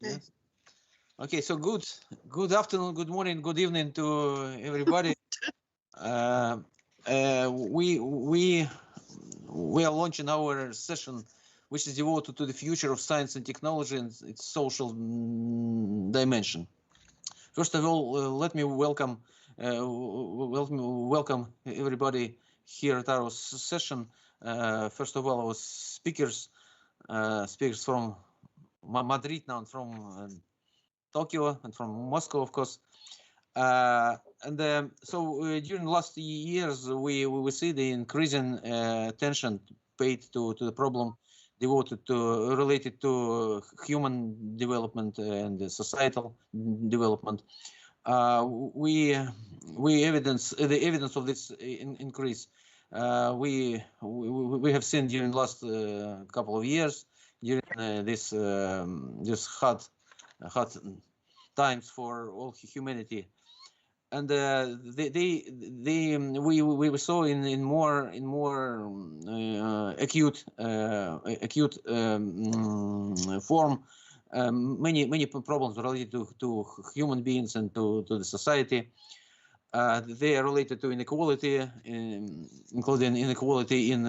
Yes. Okay, so good afternoon, good morning, good evening to everybody. We are launching our session, which is devoted to the future of science and technology and its social dimension. First of all, let me welcome everybody here at our session. First of all, our speakers from Madrid now, and from Tokyo and from Moscow, of course. So during the last years, we see the increasing attention paid to the problem related to human development and societal development. We evidence the evidence of this increase. We have seen during the last couple of years, during this hot times for all humanity, and we saw in more acute form many problems related to human beings and to the society. They are related to inequality, including inequality in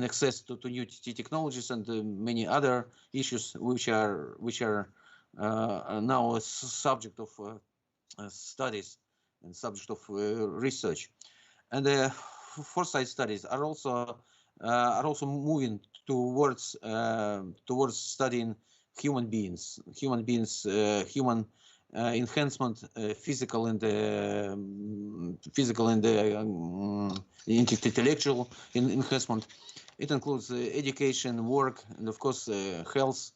access to new technologies and many other issues which are now a subject of studies and subject of research. And the Forsaight studies are also moving towards studying human beings, human enhancement, physical and intellectual enhancement. It includes education, work, and of course health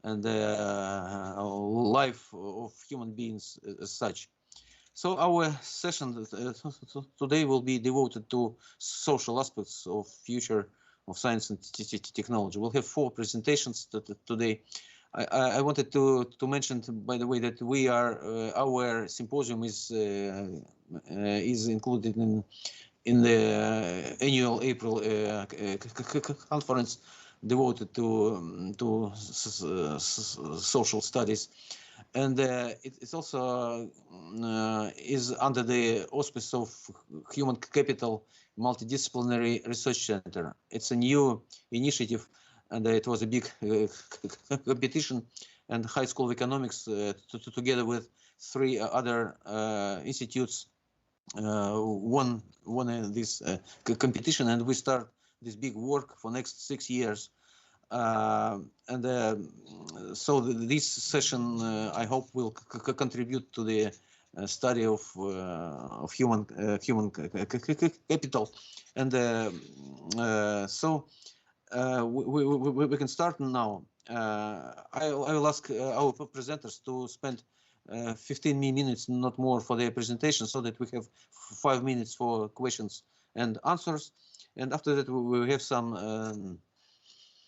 and life of human beings as such. So our session today will be devoted to social aspects of future of science and technology. We'll have 4 presentations today. I wanted to mention, by the way, that we are our symposium is included in the annual April conference devoted to social studies, and it's also is under the auspice of Human Capital Multidisciplinary Research Center. It's a new initiative, and it was a big competition, and High School of Economics together with 3 other institutes won this competition, and we start this big work for next 6 years. So this session, I hope, will contribute to the study of human capital, and so we can start now. I will ask our presenters to spend 15 minutes, not more, for their presentation, so that we have 5 minutes for questions and answers, and after that we will have some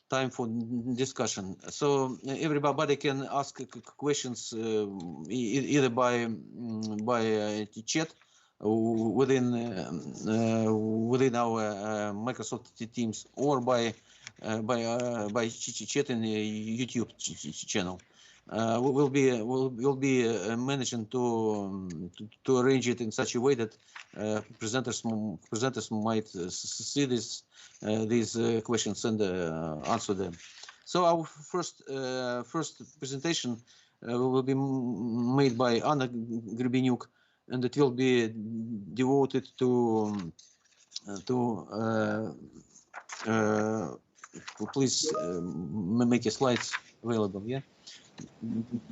time for discussion. So everybody can ask questions either by chat within our Microsoft Teams, or by chat in the YouTube channel. We'll be managing to arrange it in such a way that presenters might see these questions and answer them. So our first presentation will be made by Anna Grebenyuk, and it will be devoted to please make your slides available. Yeah.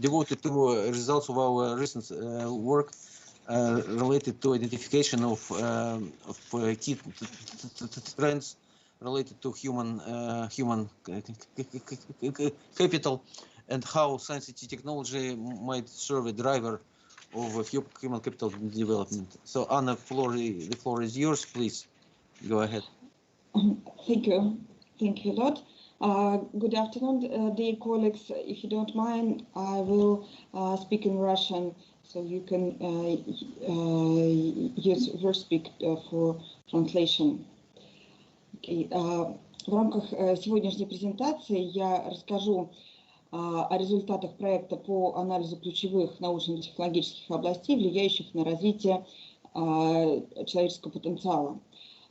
Devoted to results of our recent work related to identification of key trends related to human capital, and how science and technology might serve a driver of human capital development. So Anna, the floor is yours. Please go ahead. Thank you a lot. Good afternoon, dear colleagues. If you don't mind, I will speak in Russian, so you can use VerSpeak for translation. Okay. В рамках сегодняшней презентации я расскажу о результатах проекта по анализу ключевых научно-технологических областей, влияющих на развитие человеческого потенциала.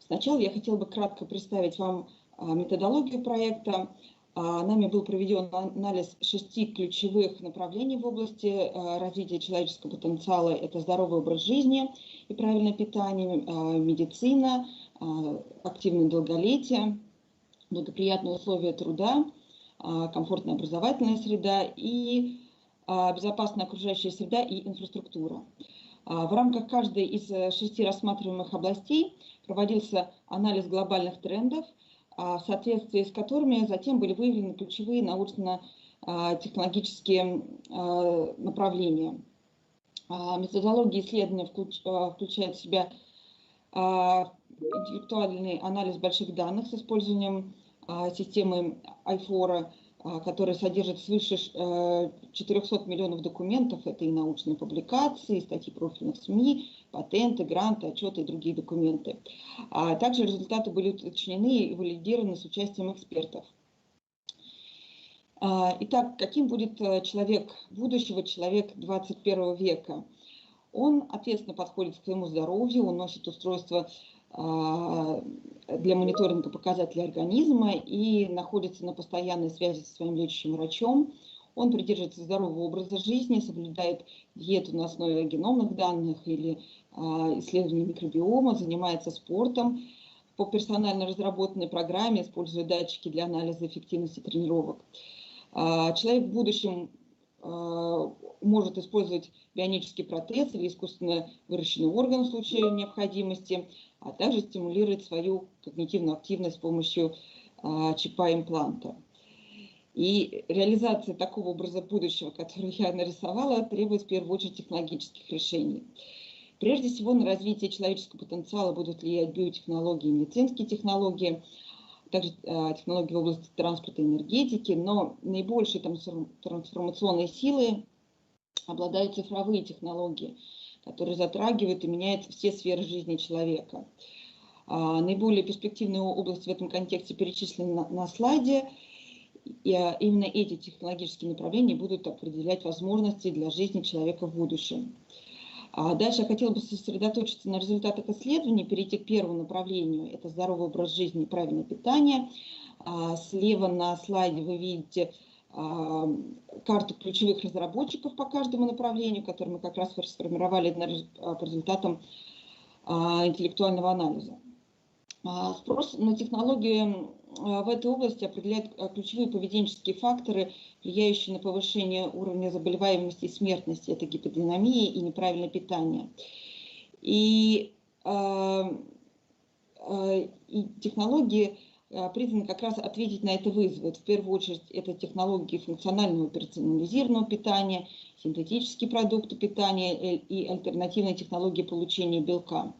Сначала я хотела бы кратко представить вам методологию проекта. Нами был проведен анализ 6 ключевых направлений в области развития человеческого потенциала. Это здоровый образ жизни и правильное питание, медицина, активное долголетие, благоприятные условия труда, комфортная образовательная среда и безопасная окружающая среда и инфраструктура. В рамках каждой из 6 рассматриваемых областей проводился анализ глобальных трендов, в соответствии с которыми затем были выявлены ключевые научно-технологические направления. Методология исследования включает в себя интеллектуальный анализ больших данных с использованием системы IFOR, которая содержит свыше 400 миллионов документов. Это и научные публикации, статьи профильных СМИ, патенты, гранты, отчеты и другие документы. Также результаты были уточнены и валидированы с участием экспертов. Итак, каким будет человек будущего, человек 21 века? Он ответственно подходит к своему здоровью, он носит устройство для мониторинга показателей организма и находится на постоянной связи со своим лечащим врачом. Он придерживается здорового образа жизни, соблюдает диету на основе геномных данных или исследований микробиома, занимается спортом по персонально разработанной программе, используя датчики для анализа эффективности тренировок. Человек в будущем может использовать бионический протез или искусственно выращенный орган в случае необходимости, а также стимулировать свою когнитивную активность с помощью чипа-импланта. И реализация такого образа будущего, который я нарисовала, требует в первую очередь технологических решений. Прежде всего, на развитие человеческого потенциала будут влиять биотехнологии и медицинские технологии, также технологии в области транспорта и энергетики, но наибольшей трансформационной силой обладают цифровые технологии, которые затрагивают и меняют все сферы жизни человека. Наиболее перспективные области в этом контексте перечислены на слайде, и именно эти технологические направления будут определять возможности для жизни человека в будущем. Дальше я хотела бы сосредоточиться на результатах исследований, перейти к первому направлению. Это здоровый образ жизни и правильное питание. Слева на слайде вы видите карту ключевых разработчиков по каждому направлению, которые мы как раз сформировали по результатам интеллектуального анализа. Спрос на технологии в этой области определяет ключевые поведенческие факторы, влияющие на повышение уровня заболеваемости и смертности. Это гиподинамия и неправильное питание. И технологии призваны как раз ответить на это вызовы. В первую очередь это технологии функционального персонализированного питания, синтетические продукты питания и альтернативные технологии получения белка.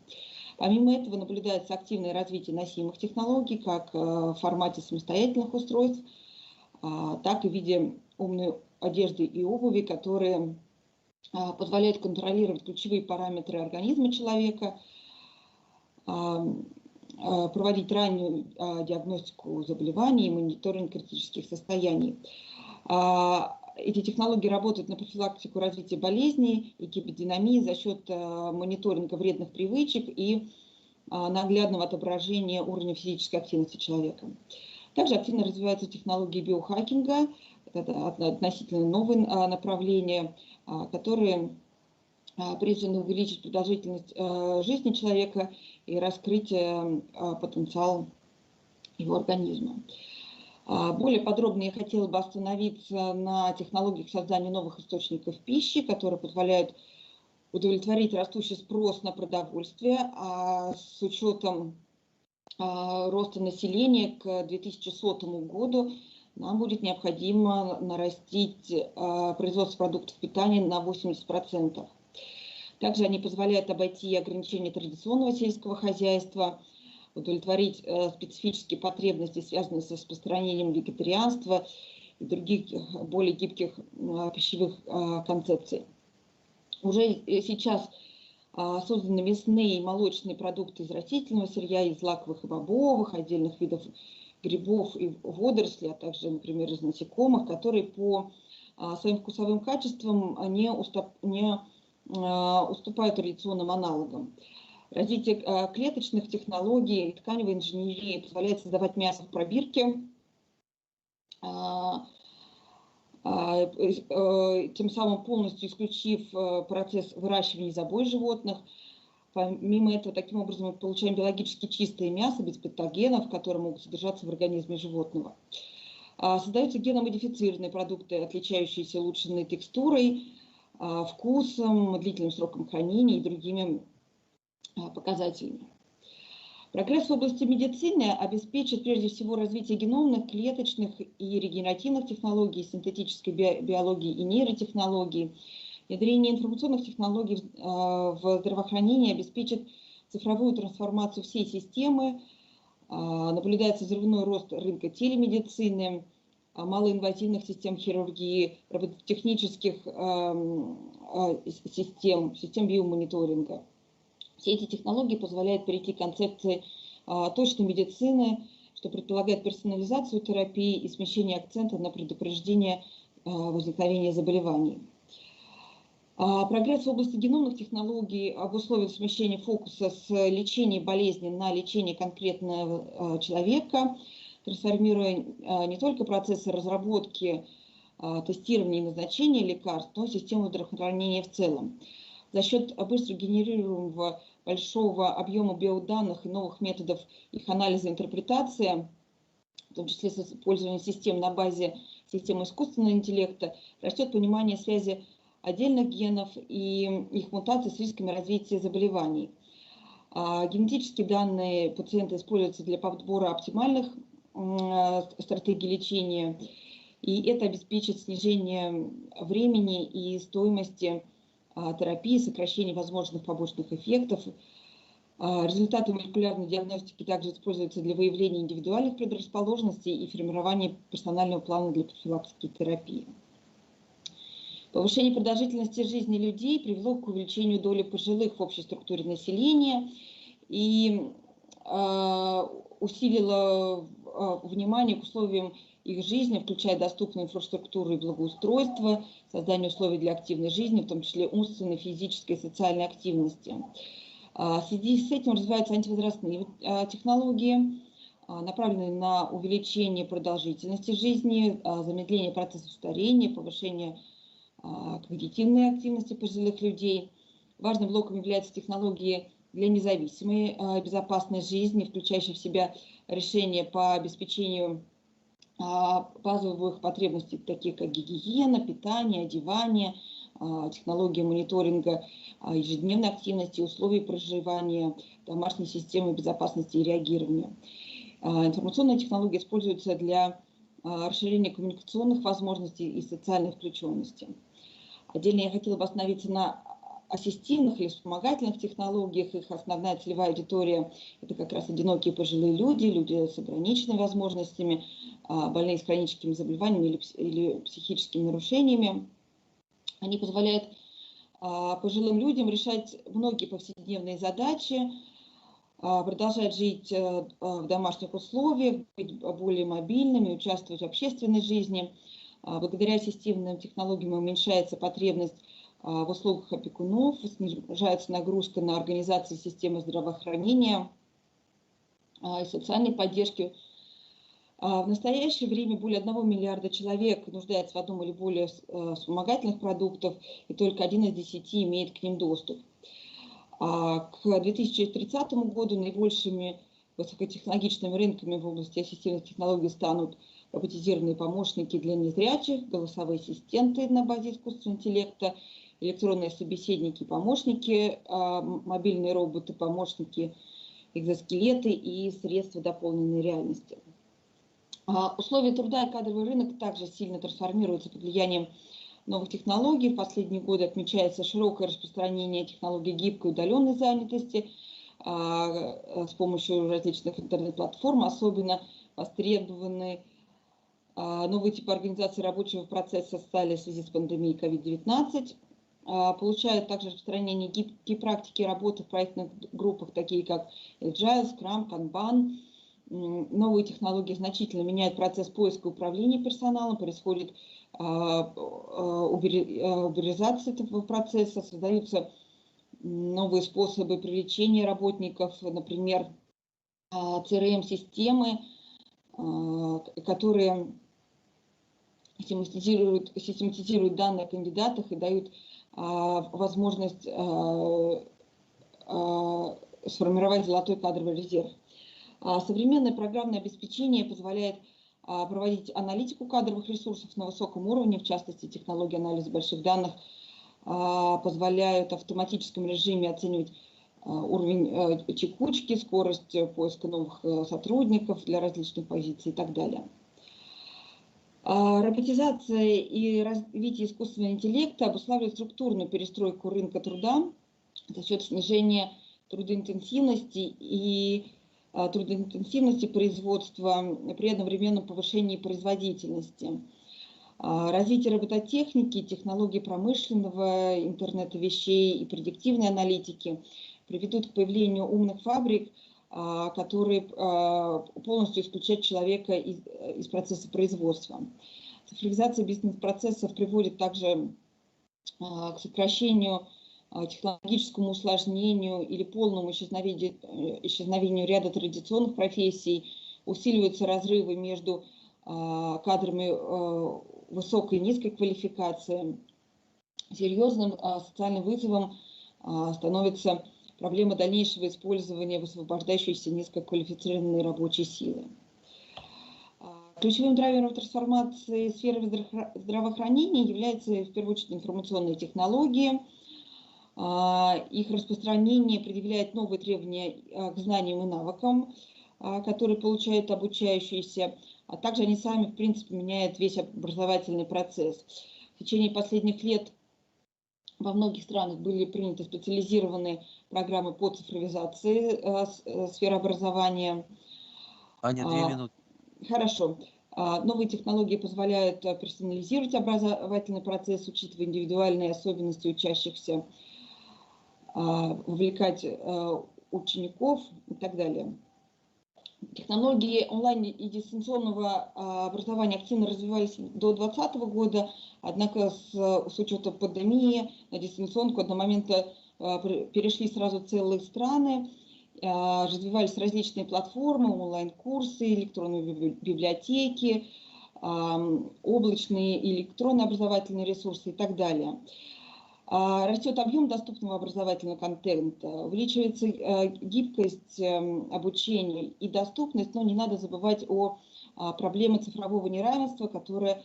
Помимо этого наблюдается активное развитие носимых технологий, как в формате самостоятельных устройств, так и в виде умной одежды и обуви, которые позволяют контролировать ключевые параметры организма человека, проводить раннюю диагностику заболеваний и мониторинг критических состояний. Эти технологии работают на профилактику развития болезней и гиподинамии за счет мониторинга вредных привычек и наглядного отображения уровня физической активности человека. Также активно развиваются технологии биохакинга. Это относительно новые направления, которые призваны увеличить продолжительность жизни человека и раскрыть потенциал его организма. Более подробно я хотела бы остановиться на технологиях создания новых источников пищи, которые позволяют удовлетворить растущий спрос на продовольствие, с учетом роста населения к 2100 году нам будет необходимо нарастить производство продуктов питания на 80%. Также они позволяют обойти ограничения традиционного сельского хозяйства, удовлетворить специфические потребности, связанные с распространением вегетарианства и других более гибких пищевых концепций. Уже сейчас созданы мясные и молочные продукты из растительного сырья, из злаковых и бобовых, отдельных видов грибов и водорослей, а также, например, из насекомых, которые по своим вкусовым качествам не уступают традиционным аналогам. Развитие клеточных технологий и тканевой инженерии позволяет создавать мясо в пробирке, тем самым полностью исключив процесс выращивания и забоя животных. Помимо этого, таким образом, мы получаем биологически чистое мясо без патогенов, которые могут содержаться в организме животного. Создаются геномодифицированные продукты, отличающиеся улучшенной текстурой, вкусом, длительным сроком хранения и другими показателями. Прогресс в области медицины обеспечит прежде всего развитие геномных, клеточных и регенеративных технологий, синтетической биологии и нейротехнологий. Внедрение информационных технологий в здравоохранении обеспечит цифровую трансформацию всей системы. Наблюдается взрывной рост рынка телемедицины, малоинвазивных систем хирургии, робототехнических систем биомониторинга. Все эти технологии позволяют перейти к концепции точной медицины, что предполагает персонализацию терапии и смещение акцента на предупреждение возникновения заболеваний. Прогресс в области геномных технологий обусловит смещение фокуса с лечения болезни на лечение конкретного человека, трансформируя не только процессы разработки, тестирования и назначения лекарств, но и систему здравоохранения в целом. За счет быстро генерируемого большого объема биоданных и новых методов их анализа и интерпретации, в том числе с использованием систем на базе системы искусственного интеллекта, растет понимание связи отдельных генов и их мутаций с рисками развития заболеваний. Генетические данные пациента используются для подбора оптимальных стратегий лечения, и это обеспечит снижение времени и стоимости терапии, сокращение возможных побочных эффектов. Результаты молекулярной диагностики также используются для выявления индивидуальных предрасположенностей и формирования персонального плана для профилактики и терапии. Повышение продолжительности жизни людей привело к увеличению доли пожилых в общей структуре населения и усилило внимание к условиям их жизни, включая доступную инфраструктуру и благоустройство, создание условий для активной жизни, в том числе умственной, физической и социальной активности. В связи с этим развиваются антивозрастные технологии, направленные на увеличение продолжительности жизни, замедление процессов старения, повышение когнитивной активности пожилых людей. Важным блоком являются технологии для независимой безопасной жизни, включающие в себя решения по обеспечению базовых потребностей, таких как гигиена, питание, одевание, технологии мониторинга ежедневной активности, условий проживания, домашней системы безопасности и реагирования. Информационные технологии используются для расширения коммуникационных возможностей и социальной включенности. Отдельно я хотела бы остановиться на ассистивных или вспомогательных технологиях. Их основная целевая аудитория – это как раз одинокие пожилые люди, люди с ограниченными возможностями, больные с хроническими заболеваниями или психическими нарушениями. Они позволяют пожилым людям решать многие повседневные задачи, продолжать жить в домашних условиях, быть более мобильными, участвовать в общественной жизни. Благодаря ассистивным технологиям уменьшается потребность в услугах опекунов, снижается нагрузка на организации системы здравоохранения и социальной поддержки. В настоящее время более 1 миллиарда человек нуждается в одном или более вспомогательных продуктов, и только 1 из 10 имеет к ним доступ. К 2030 году наибольшими высокотехнологичными рынками в области ассистивных технологий станут роботизированные помощники для незрячих, голосовые ассистенты на базе искусственного интеллекта, электронные собеседники, помощники, мобильные роботы, помощники, экзоскелеты и средства дополненной реальности. Условия труда и кадровый рынок также сильно трансформируются под влиянием новых технологий. В последние годы отмечается широкое распространение технологий гибкой удаленной занятости с помощью различных интернет-платформ. Особенно востребованы новые типы организации рабочего процесса стали в связи с пандемией COVID-19. Получают также распространение гибкие практики работы в проектных группах, такие как Agile, Scrum, Kanban. новые технологии значительно меняют процесс поиска и управления персоналом, происходит уберизация этого процесса, создаются новые способы привлечения работников, например, CRM-системы, которые систематизируют данные о кандидатах и дают возможность сформировать золотой кадровый резерв. Современное программное обеспечение позволяет проводить аналитику кадровых ресурсов на высоком уровне, в частности, технологии анализа больших данных позволяют в автоматическом режиме оценивать уровень текучки, скорость поиска новых сотрудников для различных позиций и так далее. Роботизация и развитие искусственного интеллекта обуславливают структурную перестройку рынка труда за счет снижения трудоинтенсивности производства при одновременном повышении производительности. Развитие робототехники, технологий промышленного, интернета вещей и предиктивной аналитики приведут к появлению умных фабрик, которые полностью исключают человека из процесса производства. Цифровизация бизнес-процессов приводит также к сокращению, технологическому усложнению или полному исчезновению ряда традиционных профессий, усиливаются разрывы между кадрами высокой и низкой квалификации. Серьезным социальным вызовом становится проблема дальнейшего использования высвобождающейся низкоквалифицированной рабочей силы. Ключевым драйвером трансформации сферы здравоохранения являются, в первую очередь, информационные технологии. Их распространение предъявляет новые требования к знаниям и навыкам, которые получают обучающиеся, а также они сами, в принципе, меняют весь образовательный процесс. В течение последних лет во многих странах были приняты специализированные программы по цифровизации сферы образования. Аня, 2 минуты. Хорошо. Новые технологии позволяют персонализировать образовательный процесс, учитывая индивидуальные особенности учащихся, вовлекать учеников и так далее. Технологии онлайн и дистанционного образования активно развивались до 2020 года, однако с учетом пандемии на дистанционку одномоментно перешли сразу целые страны, развивались различные платформы, онлайн-курсы, электронные библиотеки, облачные и электронные образовательные ресурсы и так далее. Растет объем доступного образовательного контента, увеличивается гибкость обучения и доступность, но не надо забывать о проблеме цифрового неравенства, которая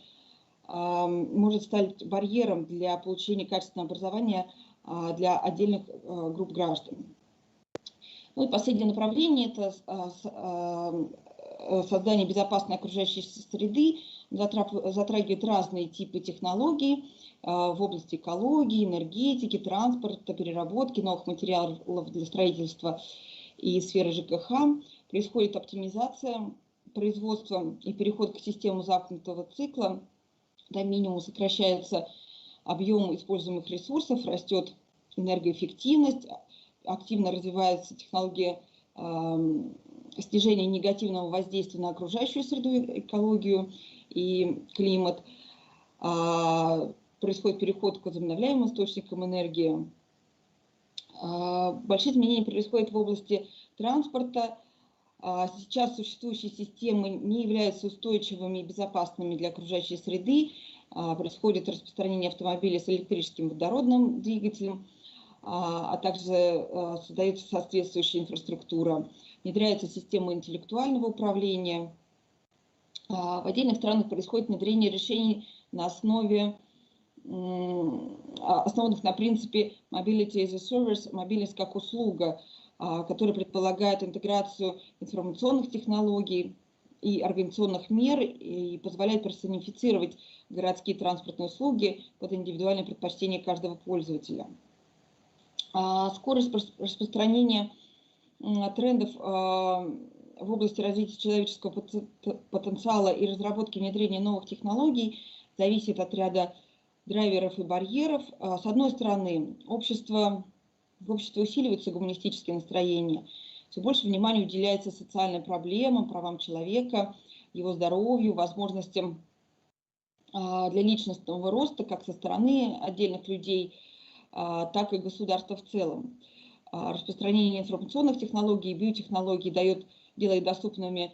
может стать барьером для получения качественного образования для отдельных групп граждан. Ну и последнее направление – это создание безопасной окружающей среды, затрагивает разные типы технологий в области экологии, энергетики, транспорта, переработки новых материалов для строительства и сферы ЖКХ. Происходит оптимизация производства и переход к системе замкнутого цикла. До минимума сокращается объем используемых ресурсов, растет энергоэффективность, активно развивается технология снижения негативного воздействия на окружающую среду, экологию и климат. Происходит переход к возобновляемым источникам энергии. Большие изменения происходят в области транспорта. Сейчас существующие системы не являются устойчивыми и безопасными для окружающей среды. Происходит распространение автомобилей с электрическим водородным двигателем, а также создается соответствующая инфраструктура. Внедряется система интеллектуального управления. В отдельных странах происходит внедрение решений на основе, основанных на принципе Mobility as a Service, мобильность как услуга, который предполагает интеграцию информационных технологий и организационных мер и позволяет персонифицировать городские транспортные услуги под индивидуальное предпочтение каждого пользователя. Скорость распространения трендов в области развития человеческого потенциала и разработки и внедрения новых технологий зависит от ряда драйверов и барьеров. С одной стороны, в обществе усиливаются гуманистические настроения. все больше внимания уделяется социальным проблемам, правам человека, его здоровью, возможностям для личностного роста как со стороны отдельных людей, так и государства в целом. Распространение информационных технологий и биотехнологий делает доступными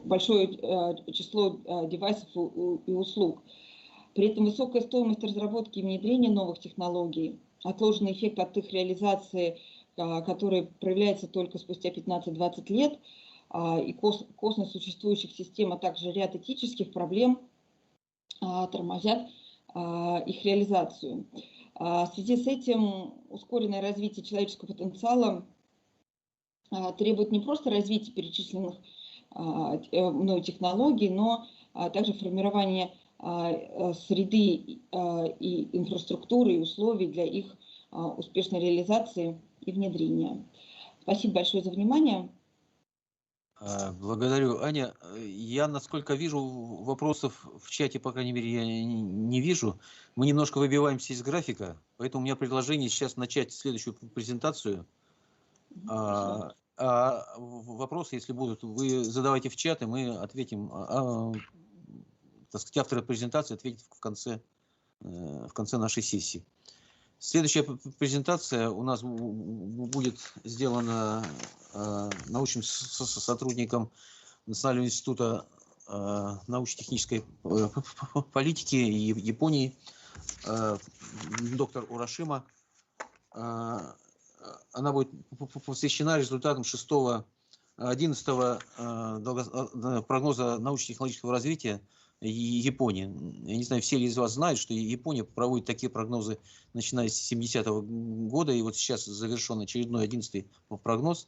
большое число девайсов и услуг. При этом высокая стоимость разработки и внедрения новых технологий, отложенный эффект от их реализации, который проявляется только спустя 15-20 лет, и косность существующих систем, а также ряд этических проблем тормозят их реализацию. В связи с этим ускоренное развитие человеческого потенциала требует не просто развития перечисленных мной технологий, но также формирования среды и инфраструктуры и условий для их успешной реализации и внедрения. Спасибо большое за внимание. Благодарю, Аня. Я, насколько вижу, вопросов в чате, по крайней мере, я не вижу. Мы немножко выбиваемся из графика, поэтому у меня предложение сейчас начать следующую презентацию. Вопросы, если будут, вы задавайте в чат, и мы ответим. Так сказать, авторы презентации ответят в конце нашей сессии. Следующая презентация у нас будет сделана научным сотрудником Национального института научно-технической политики Японии, доктор Урашима. Она будет посвящена результатам 6-11 прогноза научно-технологического развития Японии. Я не знаю, все ли из вас знают, что Япония проводит такие прогнозы, начиная с 70-го года, и вот сейчас завершен очередной 11-й прогноз,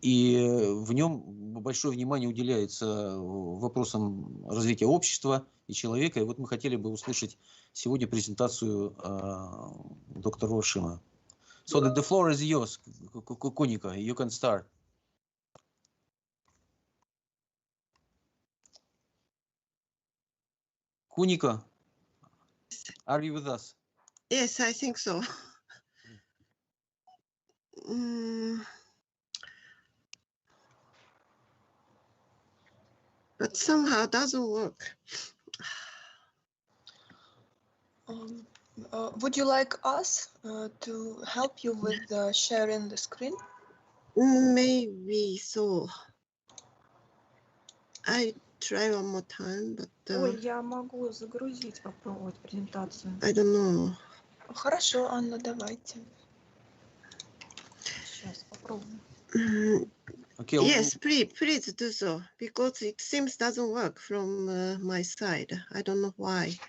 и в нем большое внимание уделяется вопросам развития общества и человека, и вот мы хотели бы услышать сегодня презентацию доктора Урашима. So the floor is yours, Kuniko, you can start. Kuniko, are you with us? Yes, I think so. But somehow it doesn't work. Would you like us to help you with sharing the screen? Maybe so. I try one more time, but Ой, я могу загрузить, попробовать презентацию. I don't know. Хорошо, Анна, давайте. Сейчас попробуем. Okay. Yes, please do so, because it seems doesn't work from my side. I don't know why.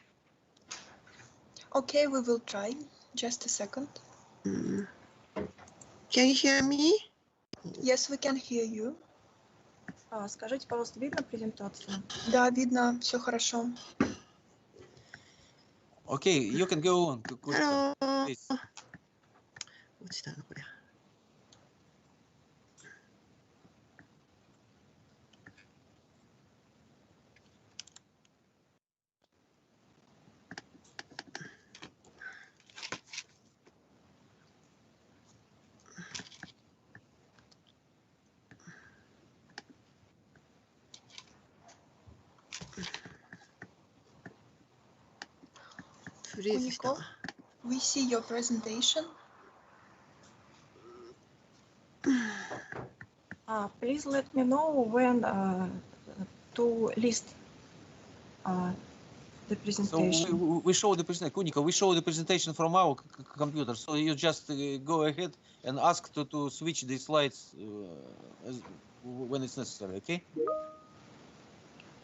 Okay, we will try. Just a second. Can you hear me? Yes, we can hear you. Скажите, пожалуйста, видно презентацию? Да, видно, все хорошо. Okay, you can go on. Hello. Please. 落ちたのこれ。フリーズした。 We see your presentation. Please let me know when to list the presentation. So we show the presentation, Kuniko, we show the presentation from our computer. So you just go ahead and ask to switch the slides when it's necessary, okay?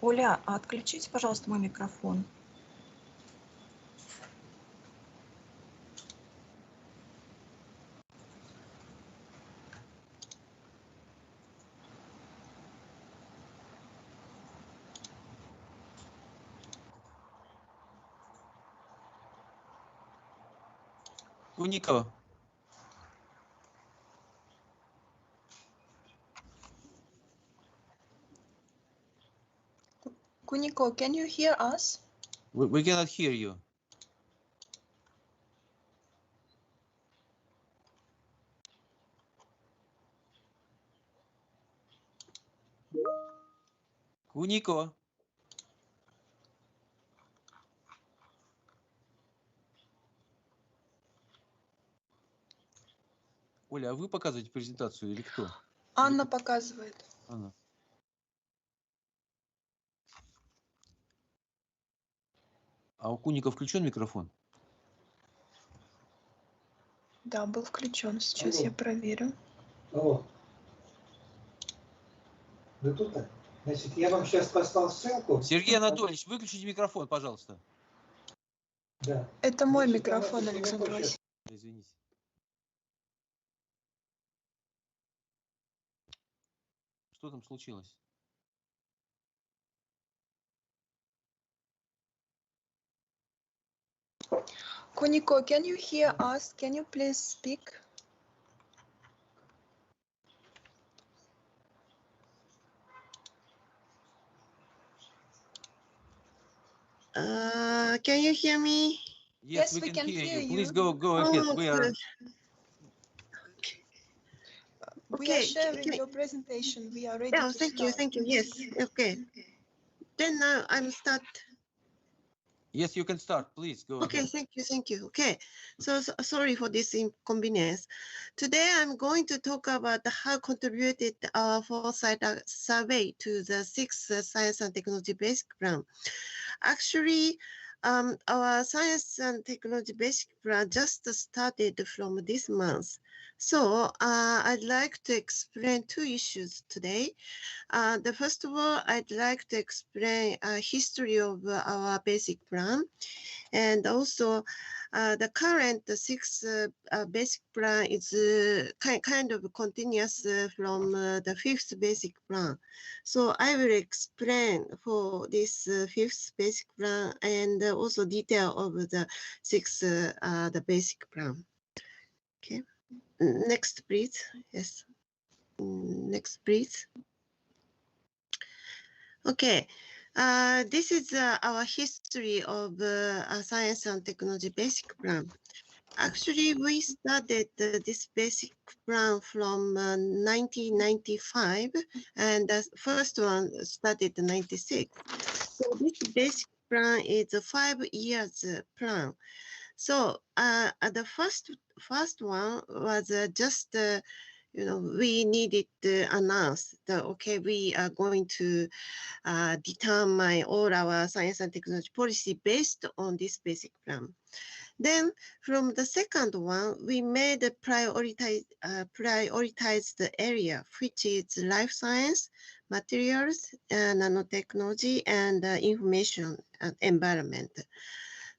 Оля, отключите, пожалуйста, мой микрофон. Kuniko. Kuniko, can you hear us? We cannot hear you. Кунико. Оля, а вы показываете презентацию или кто? Анна показывает. Анна. А у Куника включен микрофон? Да, был включен. Сейчас Алло. я проверю. Алло. Вы тут? Значит, я вам сейчас послал ссылку. Сергей Анатольевич, выключите микрофон, пожалуйста. Да. Это мой Значит, микрофон, она Александр хочет- Васильевич. Извините. Что там случилось? Kuniko, can you hear us? Can you please speak? Can you hear me? Yes, we can hear you. Please go ahead. Oh, We are. good. We are Okay, sharing okay. your presentation. We are ready Yeah, to thank you, start. thank you. Yes, okay. Then now I'm start. Yes, you can start. Please go Okay, ahead. thank you. Okay, so sorry for this inconvenience. Today I'm going to talk about how contributed our Foresight survey to the 6th Science and Technology Basic Plan. Actually, our Science and Technology Basic Plan just started from this month. So I'd like to explain two issues today. The first of all, I'd like to explain a history of our basic plan, and also the current 6th basic plan is kind of continuous from the 5th basic plan. So I will explain for this 5th basic plan and also detail of the 6th the basic plan. Okay, next please. Yes, next please. Okay, this is our history of Science and Technology Basic Plan. Actually, we started this basic plan from 1995, and the first one started in 96. So this basic plan is a 5 years plan. So the first one was just we needed to announce that, okay, we are going to determine all our science and technology policy based on this basic plan. Then from the second one, we made a prioritized area, which is life science, materials, nanotechnology, and information and environment.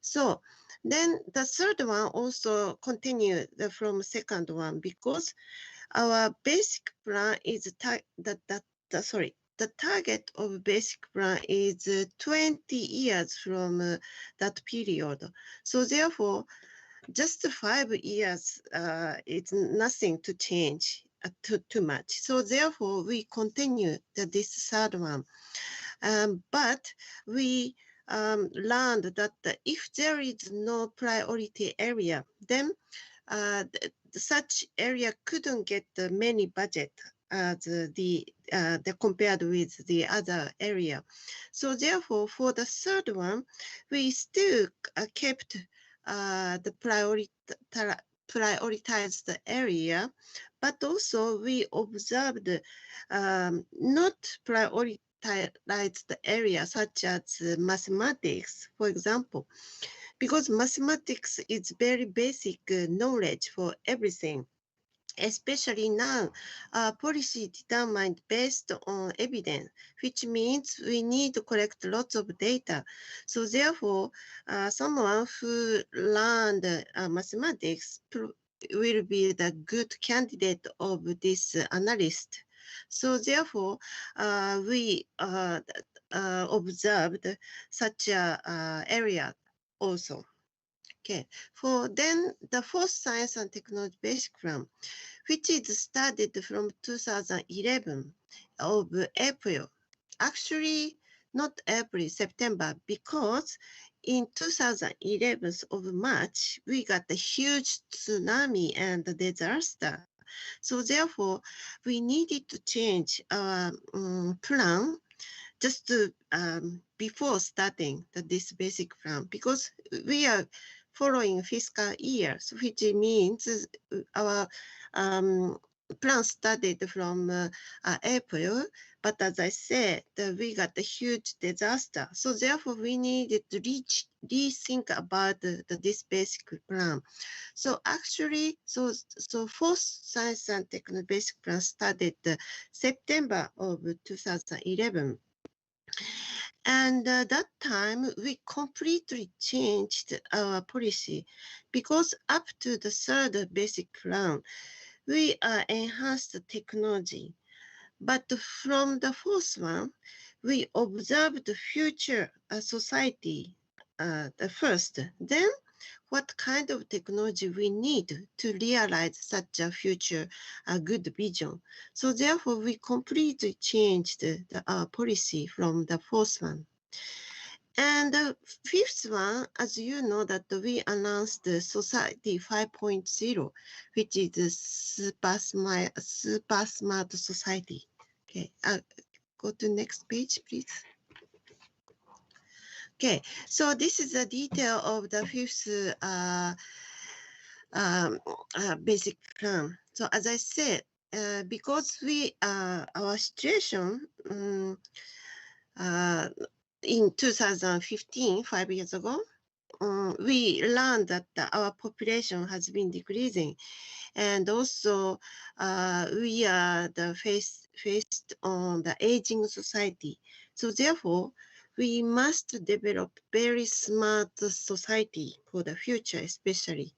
So then the third one also continued from second one, because our basic plan is the target of basic plan is 20 years from that period. So therefore, just 5 years it's nothing to change too much. So therefore, we continue this third one. But we learned that if there is no priority area, then such area couldn't get many budget as the compared with the other area. So therefore, for the third one, we still kept the prioritized area, but also we observed not prioritized area such as mathematics, for example, because mathematics is very basic knowledge for everything. Especially now, policy determined based on evidence, which means we need to collect lots of data. So therefore, someone who learned mathematics will be the good candidate of this analyst. So therefore, we observed such a area also. Okay, for then the fourth Science and Technology Basic Plan, which is started from 2011 of April. Actually, not April, September, because in 2011 of March, we got a huge tsunami and disaster. So therefore, we needed to change our plan just before starting this basic plan, because we are following fiscal years, which means our plan started from April, but as I said, we got a huge disaster. So therefore, we needed to rethink about this basic plan. So actually, so fourth science and technology basic plan started September of 2011. And that time, we completely changed our policy, because up to the third basic plan, we enhanced the technology. But from the fourth one, we observed the future society the first. Then, what kind of technology we need to realize such a future good vision. So therefore, we completely changed our policy from the fourth one. And the fifth one, as you know, that we announced the Society 5.0, which is the super smart society. Okay, go to next page, please. Okay, so this is the detail of the fifth basic plan. So as I said, because our situation in 2015, 5 years ago, we learned that our population has been decreasing, and also we are faced on the aging society. So therefore, we must develop very smart society for the future, especially.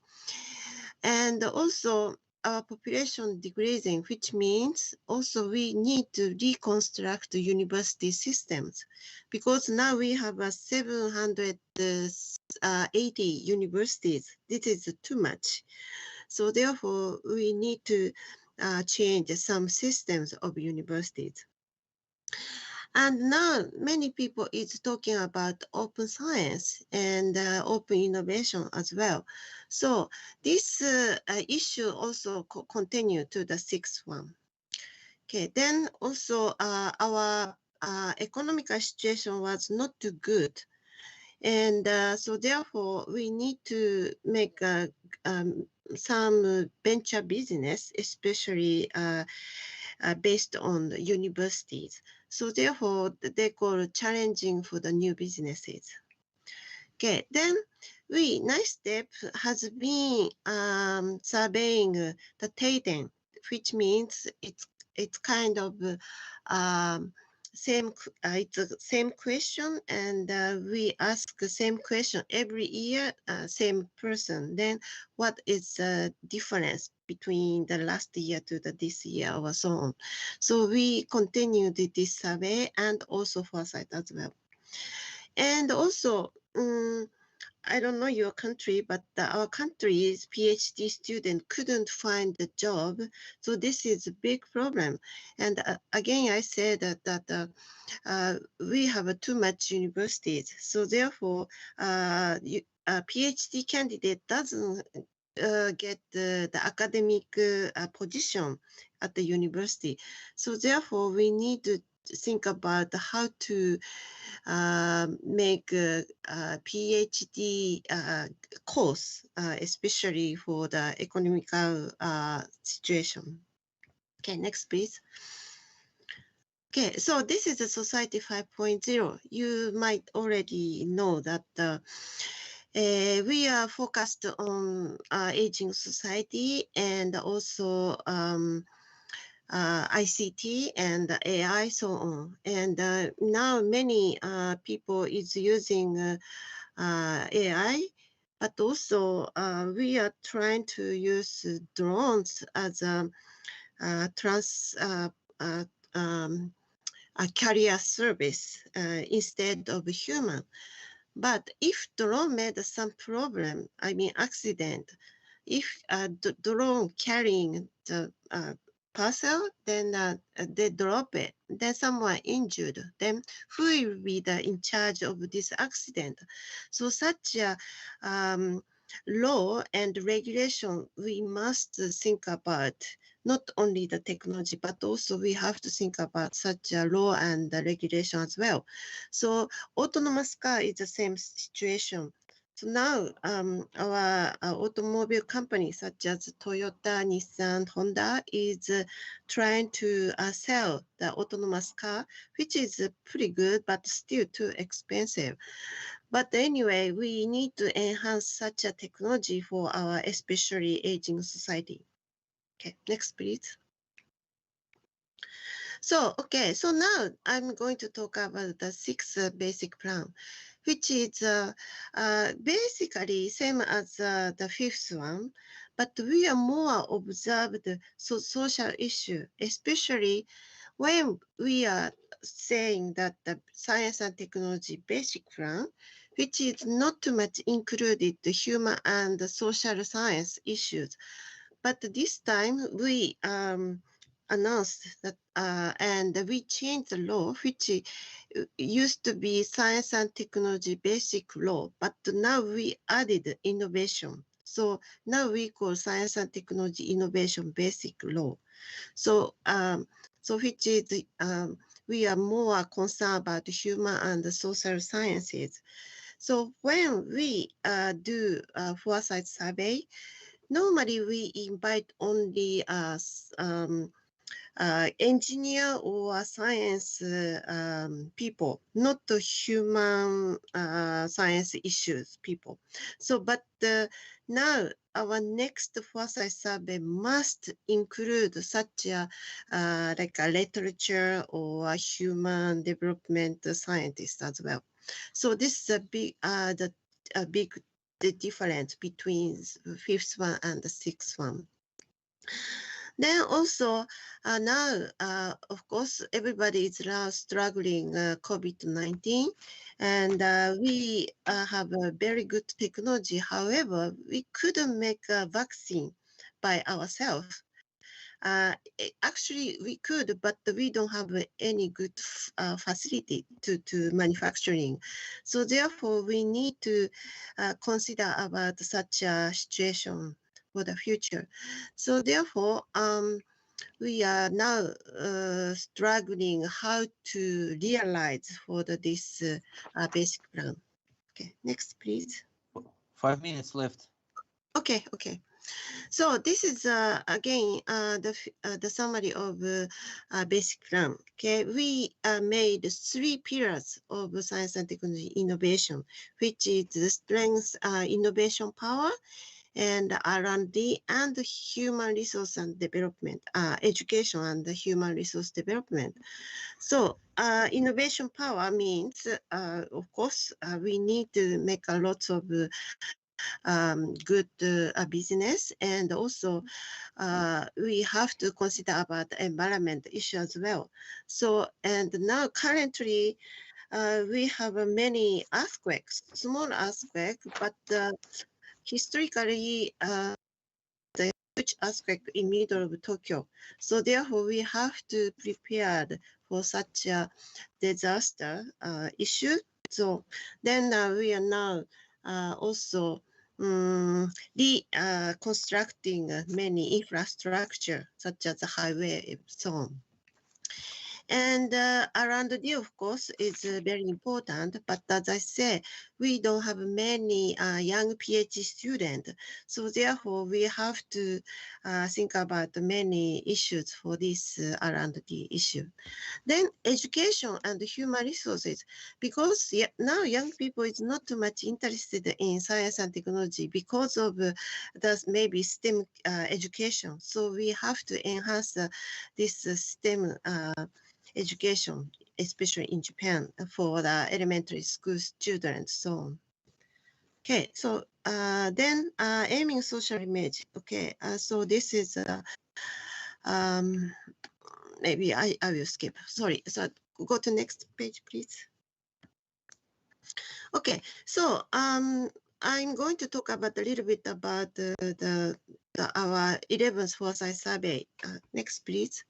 And also, our population decreasing, which means also we need to reconstruct the university systems, because now we have 780 universities. This is too much. So therefore, we need to change some systems of universities. And now many people is talking about open science and open innovation as well. So this issue also continue to the sixth one. Okay, then also our economic situation was not too good. And so therefore we need to make some venture business, especially based on the universities. So therefore, they call challenging for the new businesses. Okay, then next step has been surveying the Taden, which means it's kind of it's the same question, and we ask the same question every year, same person. Then what is the difference between the last year to this year or so on? So we continued this survey and also Foresight as well. And also, I don't know your country, but our country's PhD student couldn't find a job. So this is a big problem. And again, I said that we have too much universities. So therefore, a PhD candidate doesn't get the academic position at the university. So therefore, we need to think about how to make a PhD course, especially for the economical situation. Okay, next please. Okay, so this is the Society 5.0. You might already know that we are focused on aging society and also ICT and AI, so on. And now many people is using AI, but also we are trying to use drones as a carrier service instead of human. But if drone made some problem, I mean accident, if the drone carrying the parcel, then they drop it, then someone injured, then who will be in charge of this accident? So such a law and regulation we must think about not only the technology, but also we have to think about such a law and regulation as well. So autonomous car is the same situation. So now our automobile companies such as Toyota, Nissan, Honda is trying to sell the autonomous car, which is pretty good, but still too expensive. But anyway, we need to enhance such a technology for our especially aging society. Okay, next please. So, okay, so now I'm going to talk about the sixth basic plan, which is basically same as the fifth one, but we are more observed social issue, especially when we are saying that the science and technology basic plan, which is not too much included the human and the social science issues. But this time we announced that and we changed the law, which used to be science and technology basic law, but now we added innovation. So now we call science and technology innovation basic law. So which is we are more concerned about human and social sciences. So when we do a Foresight survey, normally we invite only engineer or science people, not the human science issues people. So, but now our next Foresight survey must include such a like a literature or a human development scientist as well. So this is a big the difference between the fifth one and the sixth one. Then also now, of course, everybody is now struggling COVID-19, and we have a very good technology. However, we couldn't make a vaccine by ourselves. Actually, we could, but we don't have any good facility to manufacturing. So therefore, we need to consider about such a situation for the future. So therefore, we are now struggling how to realize for this basic plan. Okay, next, please. 5 minutes left. Okay, okay. So this is again the summary of basic plan. Okay, we made 3 pillars of science and technology innovation, which is the strength, innovation power, and R&D and human resource and development, education and human resource development. So innovation power means, of course, we need to make a lot of good business, and also we have to consider about the environment issue as well. So, and now currently we have many earthquakes, small earthquakes, but historically the huge earthquake in middle of Tokyo. So therefore we have to prepare for such a disaster issue. So then we are now also reconstructing many infrastructure such as the highway and so on. And R&D, of course, is very important. But as I say, we don't have many young PhD students. So therefore, we have to think about many issues for this R&D issue. Then education and human resources, because now young people is not too much interested in science and technology because of the maybe STEM education. So we have to enhance this STEM education, especially in Japan, for the elementary school students. So, okay, so then aiming social image. Okay, so this is maybe I will skip. Sorry. So go to next page, please. Okay, so I'm going to talk about a little bit about our 11th Foresight survey. Next, please.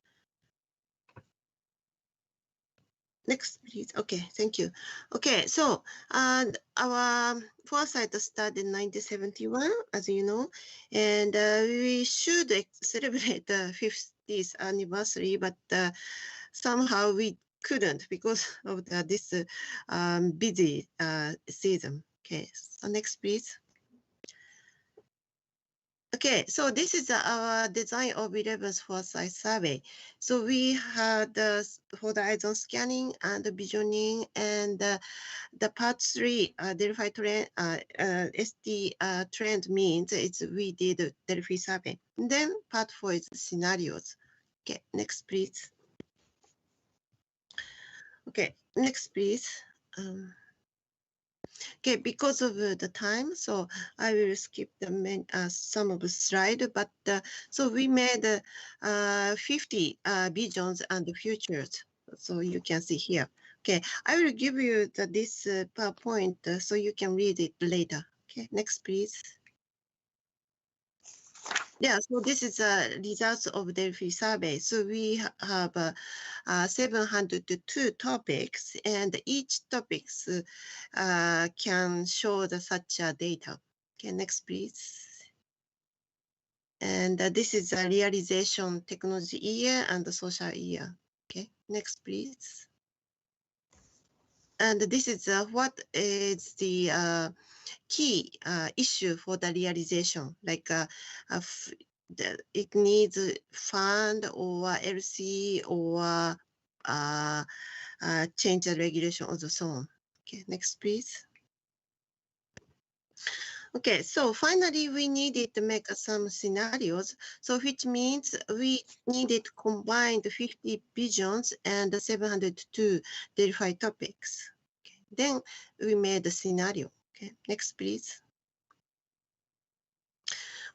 Next, please. Okay, thank you. Okay, so our Foresight started in 1971, as you know, and we should celebrate the 50th anniversary, but somehow we couldn't because of this busy season. Okay, so next, please. Okay, so this is our design of 11th Foresight survey. So we had for the horizon scanning and the visioning, and the part 3 Delphi trend, ST trend means we did a Delphi survey. And then part 4 is scenarios. Okay, next please. Okay, next please. Okay, because of the time, so I will skip the some of the slide, but so we made 50 visions and futures. So you can see here. Okay, I will give you this PowerPoint so you can read it later. Okay, next please. Yeah, so this is results of Delphi survey. So we have 702 topics, and each topics can show such data. Okay, next please. And this is a realization technology year and the social year. Okay, next please. And this is what is the key issue for the realization, like it needs fund or LC or change the regulation or so on. Okay, next please. Okay, so finally we needed to make some scenarios, so which means we needed to combine the 50 visions and the 702 Delphi topics. Okay, then we made the scenario. Okay, next please.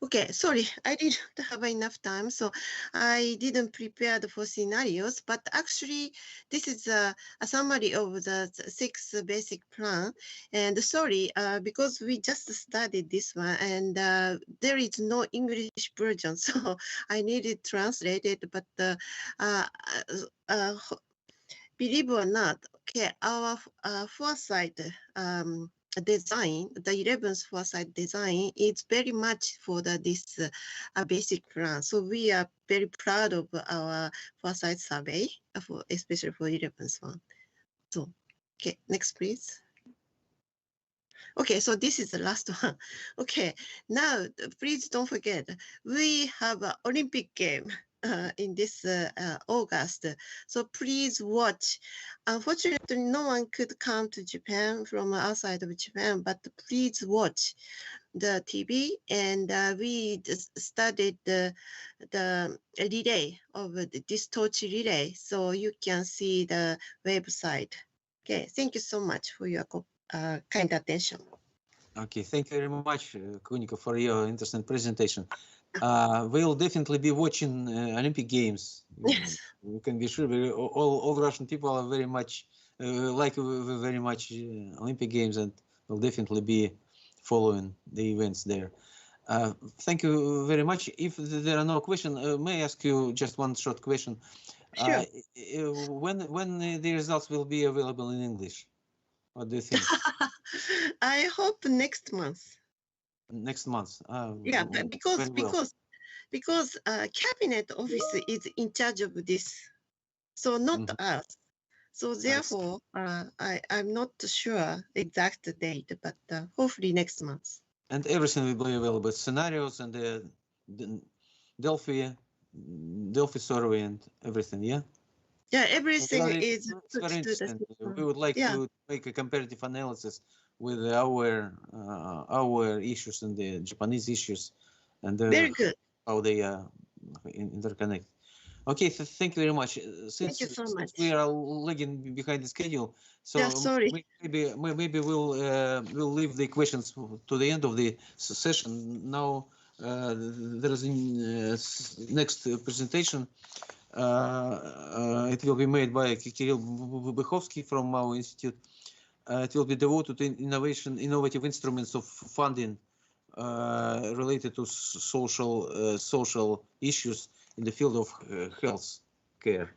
Okay, sorry, I didn't have enough time, so I didn't prepare for scenarios, but actually this is a summary of the 6 basic plan. And sorry, because we just studied this one and there is no English version, so I needed translated, but believe or not, okay, our Foresight design, the 11th Foresight design is very much for this basic plan. So we are very proud of our Foresight survey, especially for 11th one. So, okay, next please. Okay, so this is the last one. Okay, now please don't forget, we have an Olympic game in this August. So please watch. Unfortunately, no one could come to Japan from outside of Japan, but please watch the TV. And we studied the relay of this torch relay, so you can see the website. Okay, thank you so much for your kind attention. Okay, thank you very much, Kuniko, for your interesting presentation. We'll definitely be watching Olympic Games. Yes. You can be sure. All Russian people are very much like very much Olympic Games, and will definitely be following the events there. Thank you very much. If there are no questions, may I ask you just one short question? Sure. When the results will be available in English? What do you think? I hope next month. Next month. Yeah, because cabinet office is in charge of this, so not us. So therefore, I'm not sure exact date, but hopefully next month. And everything will be available: scenarios and the Delphi survey and everything. Yeah. Yeah, everything is very interesting. We would like to make a comparative analysis with our issues and the Japanese issues, and very good how they interconnect. Okay, thank you very much. Thank you so much. We are lagging behind the schedule, so yeah, sorry. maybe we'll leave the questions to the end of the session. Now there is a next presentation. It will be made by Kirill Bukhovsky from our institute. It will be devoted to innovative instruments of funding related to social issues in the field of health care.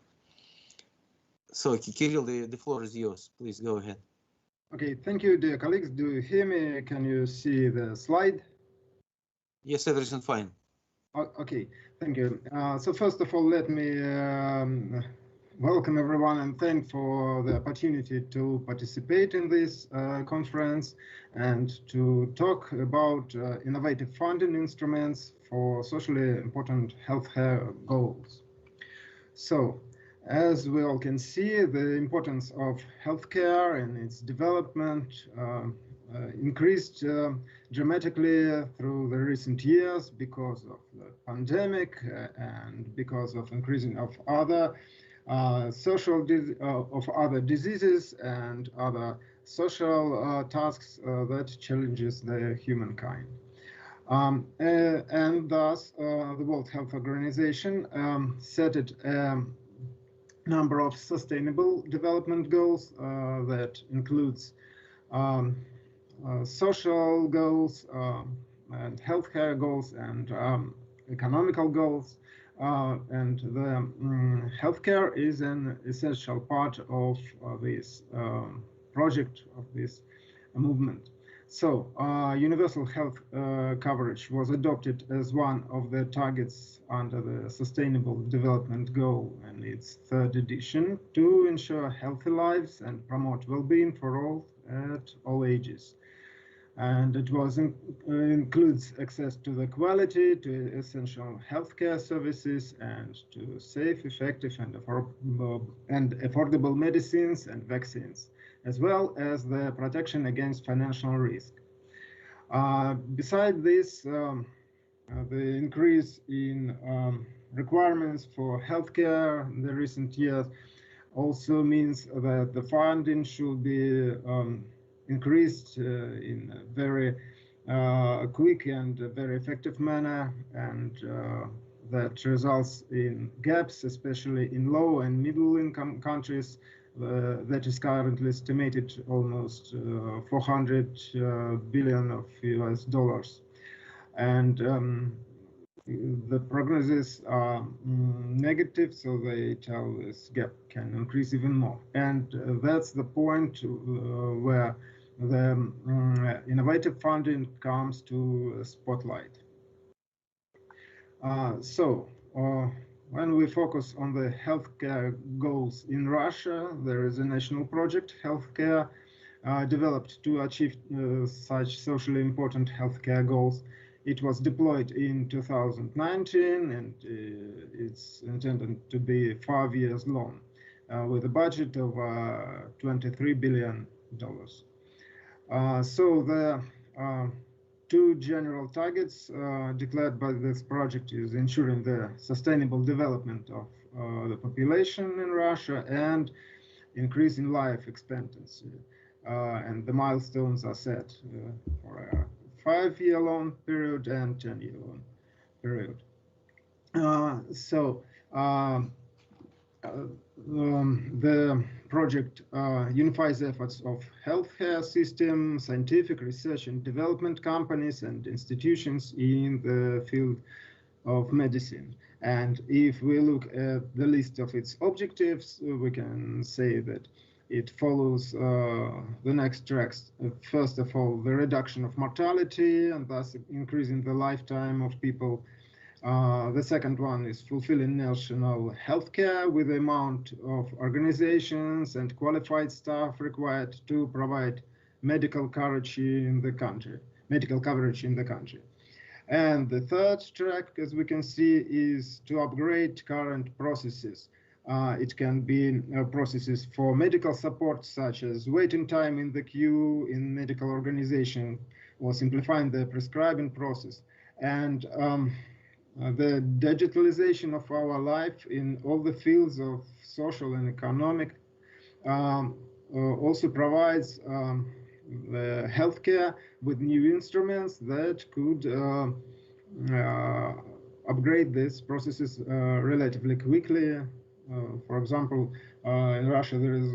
So, Kirill, the floor is yours. Please go ahead. Okay, thank you, dear colleagues. Do you hear me? Can you see the slide? Yes, everything fine. Okay, thank you. So first of all, let me welcome everyone and thank for the opportunity to participate in this conference and to talk about innovative funding instruments for socially important healthcare goals. So, as we all can see, the importance of healthcare and its development increased dramatically through the recent years because of the pandemic and because of increasing of other other diseases and other social tasks that challenges the humankind. And thus, the World Health Organization set it number of sustainable development goals that includes social goals and healthcare goals and economical goals. And the healthcare is an essential part of this project, of this movement. So, universal health coverage was adopted as one of the targets under the Sustainable Development Goal and its third edition to ensure healthy lives and promote well-being for all at all ages. And it includes access to the quality, to essential healthcare services, and to safe, effective, and affordable medicines and vaccines, as well as the protection against financial risk. Besides this, the increase in requirements for healthcare in the recent years also means that the funding should be increased in a very quick and very effective manner, and that results in gaps, especially in low and middle income countries, that is currently estimated almost 400 billion of US dollars. And the prognosis are negative, so they tell this gap can increase even more. And that's the point where the innovative funding comes to spotlight. When we focus on the healthcare goals in Russia, there is a national project, Healthcare, developed to achieve such socially important healthcare goals. It was deployed in 2019, and it's intended to be 5 years long, with a budget of $23 billion. So the two general targets declared by this project is ensuring the sustainable development of the population in Russia and increasing life expectancy. And the milestones are set for a 5-year long period and 10-year long period. The project unifies efforts of healthcare system, scientific research and development companies and institutions in the field of medicine. And if we look at the list of its objectives, we can say that it follows the next tracks. First of all, the reduction of mortality and thus increasing the lifetime of people. The second one is fulfilling national healthcare with the amount of organizations and qualified staff required to provide medical coverage in the country. And the third track, as we can see, is to upgrade current processes. It can be processes for medical support, such as waiting time in the queue in medical organization, or simplifying the prescribing process. And the digitalization of our life in all the fields of social and economic also provides the healthcare with new instruments that could upgrade these processes relatively quickly. For example, in Russia there is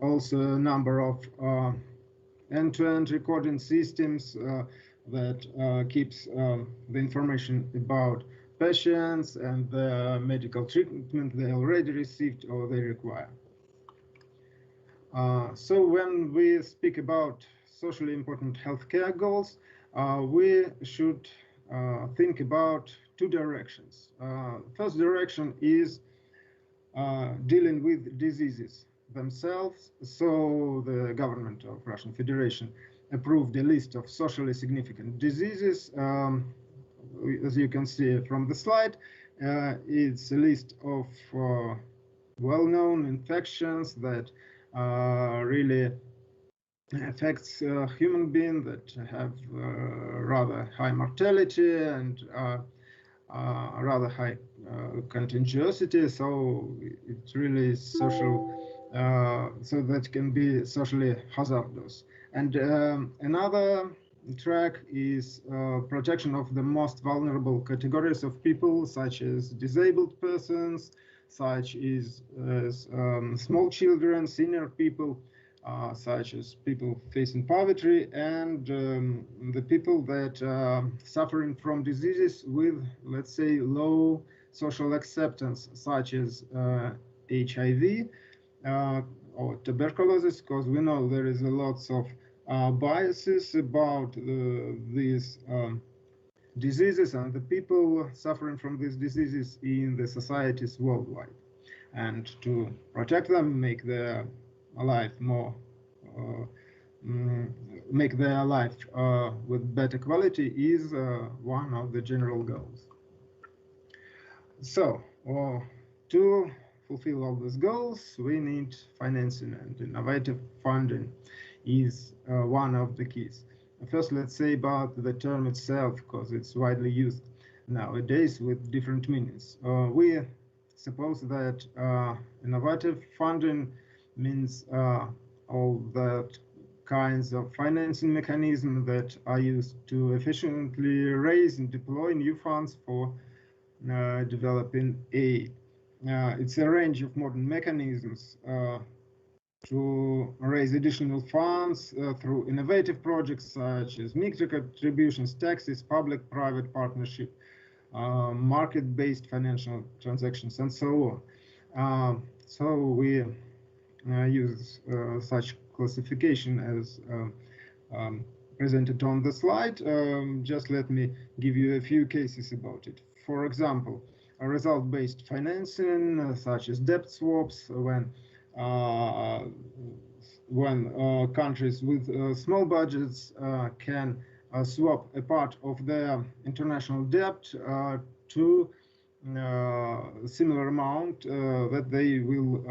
also a number of end-to-end recording systems that keeps the information about patients and the medical treatment they already received or they require. So when we speak about socially important healthcare goals, we should think about two directions. First direction is dealing with diseases themselves. So the government of Russian Federation approved a list of socially significant diseases. As you can see from the slide, it's a list of well-known infections that really affects human beings, that have rather high mortality and rather high contagiosity. So it really is social, so that can be socially hazardous. And another track is protection of the most vulnerable categories of people, such as disabled persons, such as small children, senior people, such as people facing poverty, and the people that are suffering from diseases with, let's say, low social acceptance, such as HIV or tuberculosis, because we know there is a lots of biases about these diseases and the people suffering from these diseases in the societies worldwide. And to protect them, make their life more, make their life with better quality is one of the general goals. So to fulfill all these goals, we need financing, and innovative funding is one of the keys. First, let's say about the term itself, because it's widely used nowadays with different meanings. We suppose that innovative funding means all that kinds of financing mechanisms that are used to efficiently raise and deploy new funds for developing aid. It's a range of modern mechanisms to raise additional funds through innovative projects such as mixed contributions, taxes, public-private partnership, market-based financial transactions, and so on. So we use such classification as presented on the slide. Just let me give you a few cases about it. For example, a result-based financing, such as debt swaps, when countries with small budgets can swap a part of their international debt to a similar amount that they will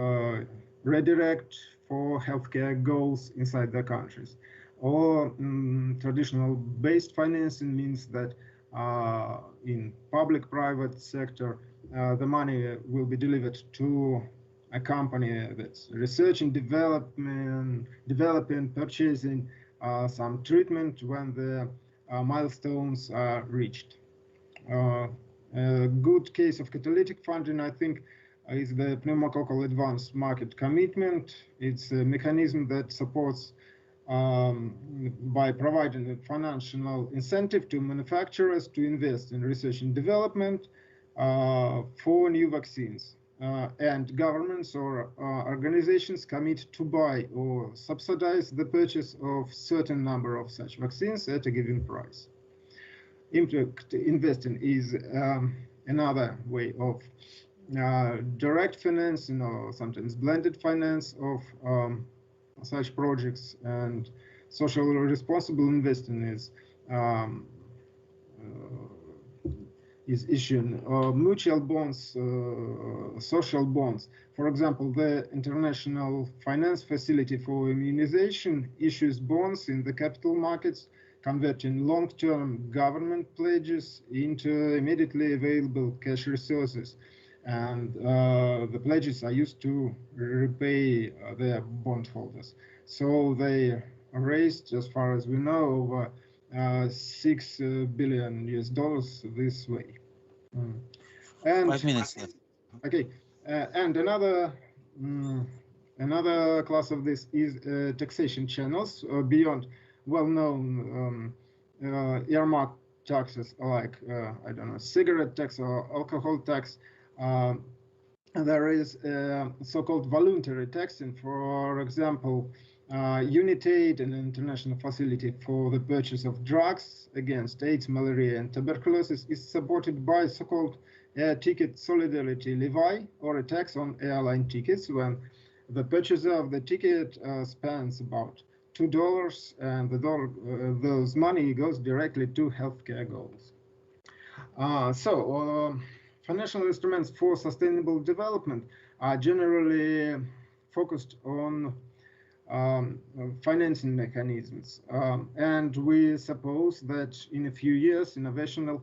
redirect for healthcare goals inside their countries. Or traditional based financing means that in public-private sector, the money will be delivered to a company that's researching, developing, purchasing some treatment when the milestones are reached. A good case of catalytic funding, I think, is the pneumococcal advanced market commitment. It's a mechanism that supports by providing a financial incentive to manufacturers to invest in research and development for new vaccines. And governments or organizations commit to buy or subsidize the purchase of certain number of such vaccines at a given price. Impact investing is another way of direct financing or sometimes blended finance of such projects, and social responsible investing is issuing mutual bonds, social bonds. For example, the International Finance Facility for Immunization issues bonds in the capital markets, converting long-term government pledges into immediately available cash resources. And the pledges are used to repay their bondholders. So they raised, as far as we know, over $6 billion this way. And 5 minutes left. Okay, and another class of this is taxation channels beyond well-known earmarked taxes like, I don't know, cigarette tax or alcohol tax. There is so-called voluntary taxing. For example, Unitaid, an international facility for the purchase of drugs against AIDS, malaria, and tuberculosis, is supported by so-called air ticket solidarity levy, or a tax on airline tickets when the purchaser of the ticket spends about $2, and those money goes directly to healthcare goals. Financial instruments for sustainable development are generally focused on financing mechanisms, and we suppose that in a few years innovational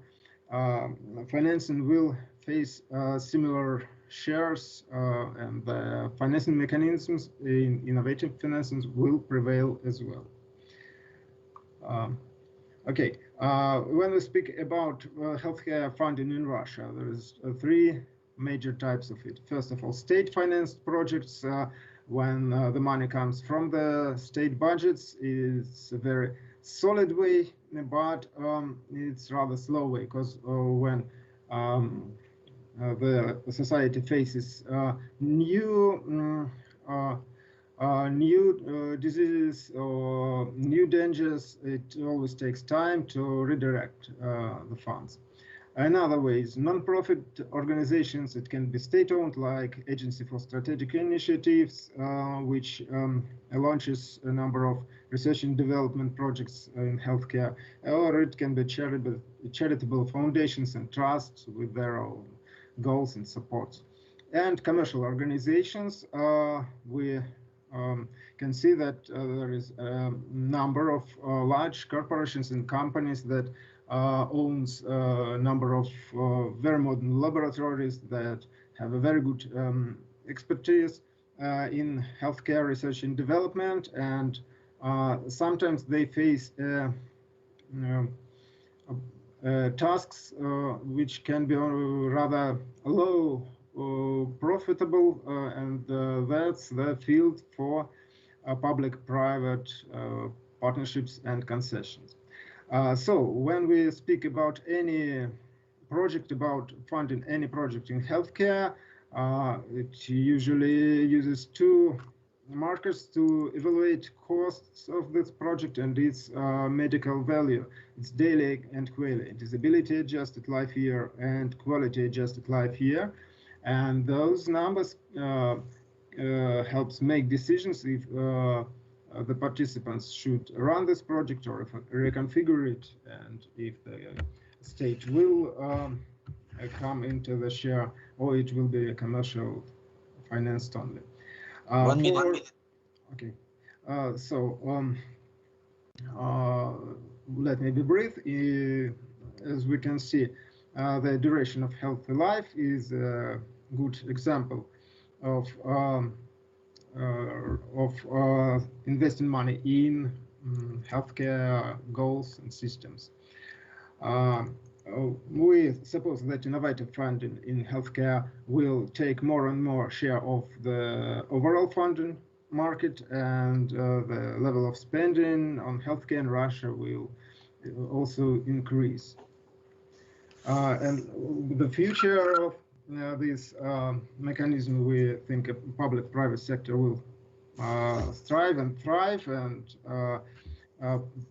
financing will face similar shares, and the financing mechanisms in innovative financing will prevail as well. Okay, when we speak about healthcare funding in Russia, there is three major types of it. First of all, state-financed projects. When the money comes from the state budgets, it's a very solid way, but it's rather slow way, because when the society faces new diseases or new dangers, it always takes time to redirect the funds. Another way is non-profit organizations. It can be state-owned, like Agency for Strategic Initiatives, which launches a number of research and development projects in healthcare, or it can be charitable foundations and trusts with their own goals and supports. And commercial organizations, we can see that there is a number of large corporations and companies that owns a number of very modern laboratories that have a very good expertise in healthcare research and development, and sometimes they face tasks which can be rather low profitable, and that's the field for public-private partnerships and concessions. So when we speak about any project, about funding any project in healthcare, it usually uses two markers to evaluate costs of this project and its medical value. It's daily and quality, disability adjusted life year and quality adjusted life year. And those numbers helps make decisions if the participants should run this project or reconfigure it, and if the state will come into the share, or it will be a commercial financed only. 1 minute. Okay, let me be brief. As we can see, the duration of healthy life is a good example of investing money in healthcare goals and systems. We suppose that innovative funding in healthcare will take more and more share of the overall funding market, and the level of spending on healthcare in Russia will also increase. And the future of this mechanism, we think a public-private sector will strive and thrive, and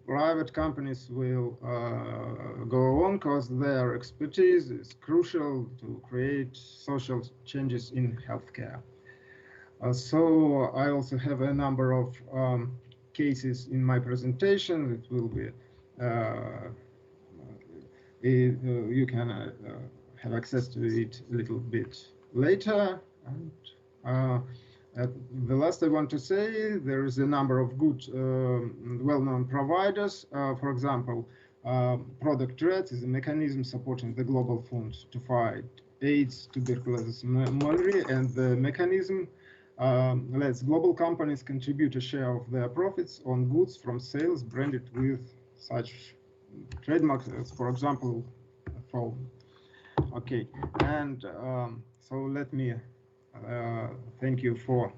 private companies will go on, because their expertise is crucial to create social changes in healthcare. So I also have a number of cases in my presentation. It will be you can have access to it a little bit later. And the last I want to say, there is a number of good, well-known providers. For example, Product Red is a mechanism supporting the Global Fund to fight AIDS, tuberculosis, malaria, and the mechanism lets global companies contribute a share of their profits on goods from sales branded with such trademarks as, for example, phone. Okay, and so let me thank you for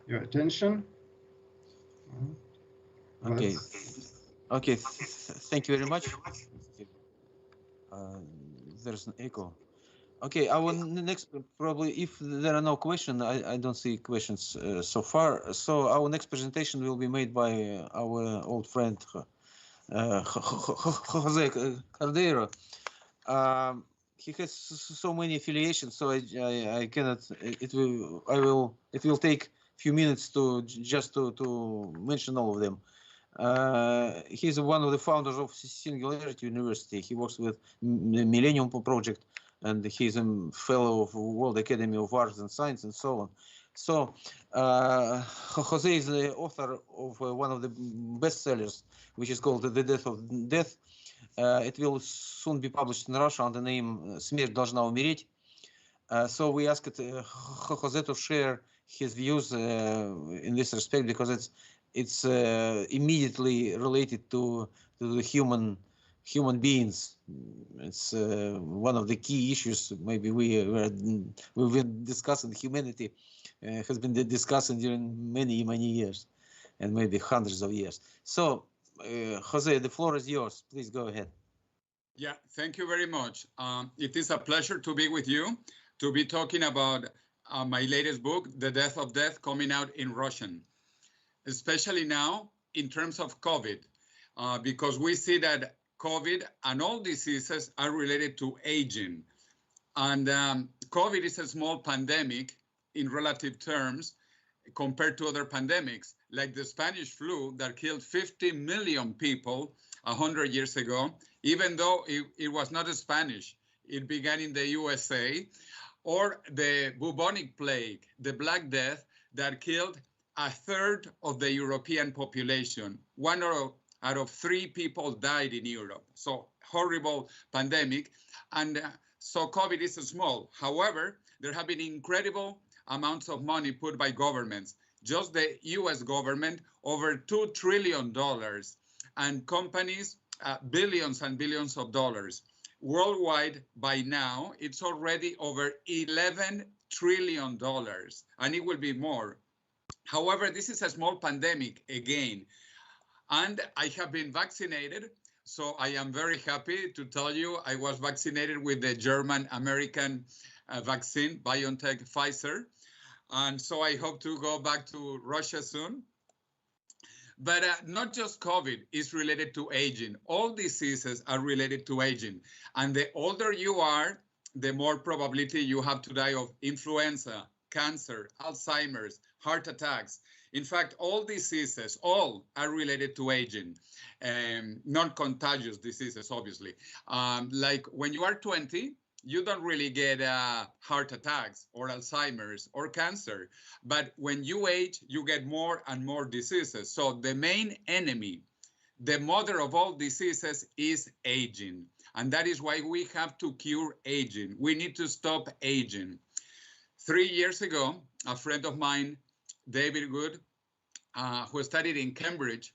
your attention. Okay. Okay. Thank you very much. There's an echo. Okay, our next, probably, if there are no questions, I don't see questions so far. So our next presentation will be made by our old friend Jose Cordero. He has so many affiliations, so I cannot. It will take a few minutes to just to mention all of them. He's one of the founders of Singularity University. He works with the Millennium Project, and he's a fellow of World Academy of Arts and Science and so on. So Jose is the author of one of the bestsellers, which is called The Death of Death. It will soon be published in Russia under the name «Смерть должна умереть». So we asked Jose to share his views in this respect, because it's immediately related to the human beings. It's one of the key issues. Maybe we've been discussing. Humanity has been discussing during many years, and maybe hundreds of years. So Jose, the floor is yours. Please go ahead. Yeah, thank you very much. It is a pleasure to be with you, to be talking about my latest book, The Death of Death, coming out in Russian, especially now in terms of COVID, because we see that COVID and all diseases are related to aging. And COVID is a small pandemic in relative terms compared to other pandemics, like the Spanish flu that killed 50 million people 100 years ago, even though it was not Spanish. It began in the USA, or the bubonic plague, the Black Death, that killed a third of the European population. 1 out of 3 people died in Europe. So horrible pandemic. And so COVID is small. However, there have been incredible amounts of money put by governments. Just the US government, over $2 trillion, and companies, billions and billions of dollars. Worldwide, by now, it's already over $11 trillion, and it will be more. However, this is a small pandemic again, and I have been vaccinated, so I am very happy to tell you I was vaccinated with the German-American vaccine, BioNTech, Pfizer, and so I hope to go back to Russia soon. But not just COVID is related to aging. All diseases are related to aging. And the older you are, the more probability you have to die of influenza, cancer, Alzheimer's, heart attacks. In fact, all diseases, all are related to aging. Non-contagious diseases, obviously. Like when you are 20, you don't really get heart attacks or Alzheimer's or cancer. But when you age, you get more and more diseases. So the main enemy, the mother of all diseases, is aging. And that is why we have to cure aging. We need to stop aging. 3 years ago, a friend of mine, David Good, who studied in Cambridge,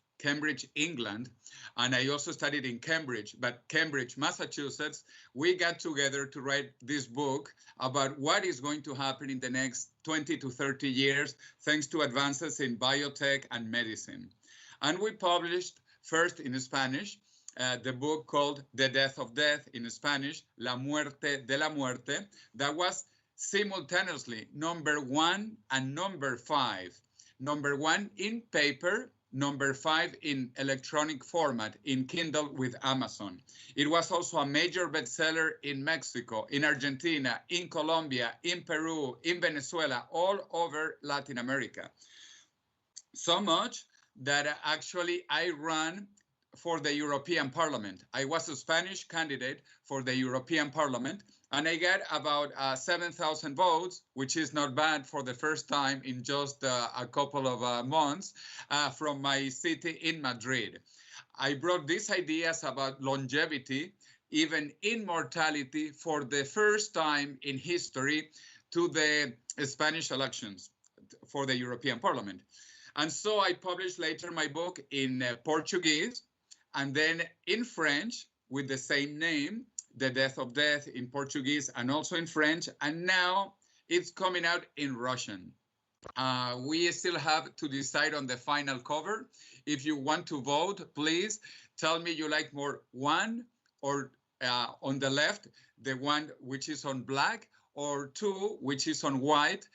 England, and I also studied in Cambridge, but Cambridge, Massachusetts, we got together to write this book about what is going to happen in the next 20 to 30 years, thanks to advances in biotech and medicine. And we published first in Spanish, the book called The Death of Death, in Spanish, La Muerte de la Muerte, that was simultaneously #1 and #5. #1 in paper, #5 in electronic format, in Kindle with Amazon. It was also a major bestseller in Mexico, in Argentina, in Colombia, in Peru, in Venezuela, all over Latin America. So much that actually I ran for the European Parliament. I was a Spanish candidate for the European Parliament, and I got about 7,000 votes, which is not bad for the first time in just a couple of months, from my city in Madrid. I brought these ideas about longevity, even immortality, for the first time in history to the Spanish elections for the European Parliament. And so I published later my book in Portuguese, and then in French with the same name, The Death of Death, in Portuguese and also in French, and now it's coming out in Russian. We still have to decide on the final cover. If you want to vote, please tell me you like more 1 or on the left, the one which is on black, or two, which is on white.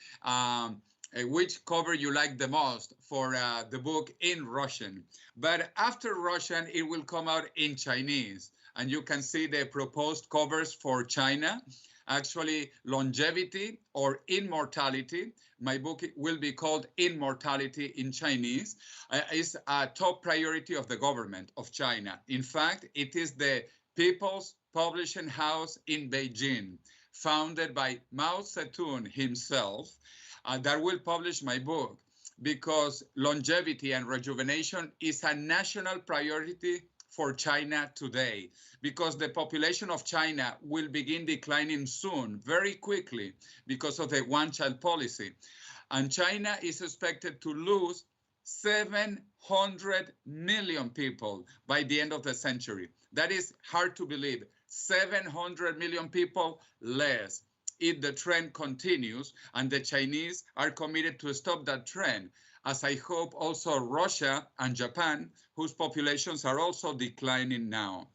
Which cover you like the most for the book in Russian. But after Russian, it will come out in Chinese. And you can see the proposed covers for China. Actually, Longevity or Immortality. My book will be called Immortality in Chinese. Is a top priority of the government of China. In fact, it is the People's Publishing House in Beijing, founded by Mao Zedong himself, that will publish my book, because longevity and rejuvenation is a national priority for China today, because the population of China will begin declining soon, very quickly, because of the one-child policy. And China is expected to lose 700 million people by the end of the century. That is hard to believe. 700 million people less. If the trend continues, and the Chinese are committed to stop that trend, as I hope also Russia and Japan, whose populations are also declining now.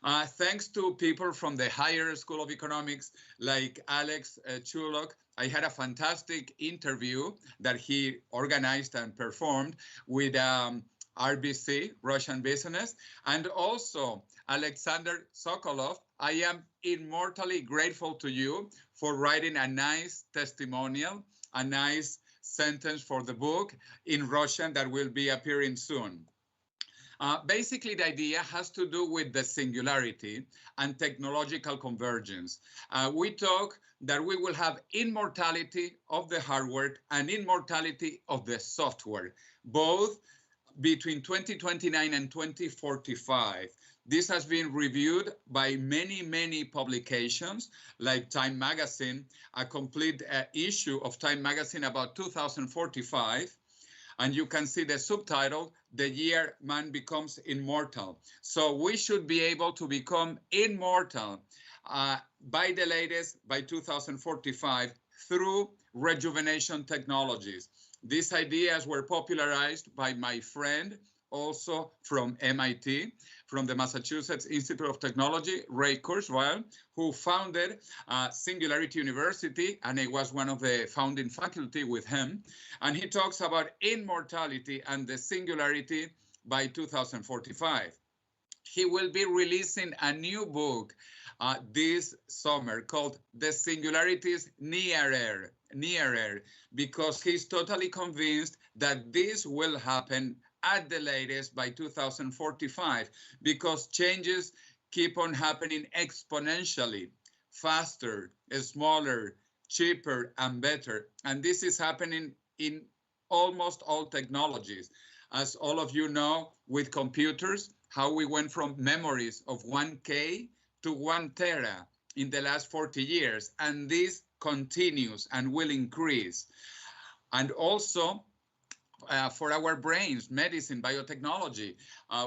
Thanks to people from the Higher School of Economics, like Alex Chulok, I had a fantastic interview that he organized and performed with RBC, Russian Business, and also Alexander Sokolov. I am immortally grateful to you for writing a nice testimonial, a nice sentence for the book in Russian that will be appearing soon. Basically, the idea has to do with the singularity and technological convergence. We talk that we will have immortality of the hardware and immortality of the software, both between 2029 and 2045. This has been reviewed by many, many publications, like Time Magazine, a complete issue of Time Magazine about 2045. And you can see the subtitle, The Year Man Becomes Immortal. So we should be able to become immortal by the latest, by 2045, through rejuvenation technologies. These ideas were popularized by my friend, also from MIT, from the Massachusetts Institute of Technology, Ray Kurzweil, who founded Singularity University, and I was one of the founding faculty with him. And he talks about immortality and the singularity by 2045. He will be releasing a new book this summer called The Singularities Nearer, because he's totally convinced that this will happen at the latest by 2045, because changes keep on happening exponentially, faster, smaller, cheaper, and better. And this is happening in almost all technologies. As all of you know, with computers, how we went from memories of 1K to 1 tera in the last 40 years. And this continues and will increase. And also, for our brains, medicine, biotechnology,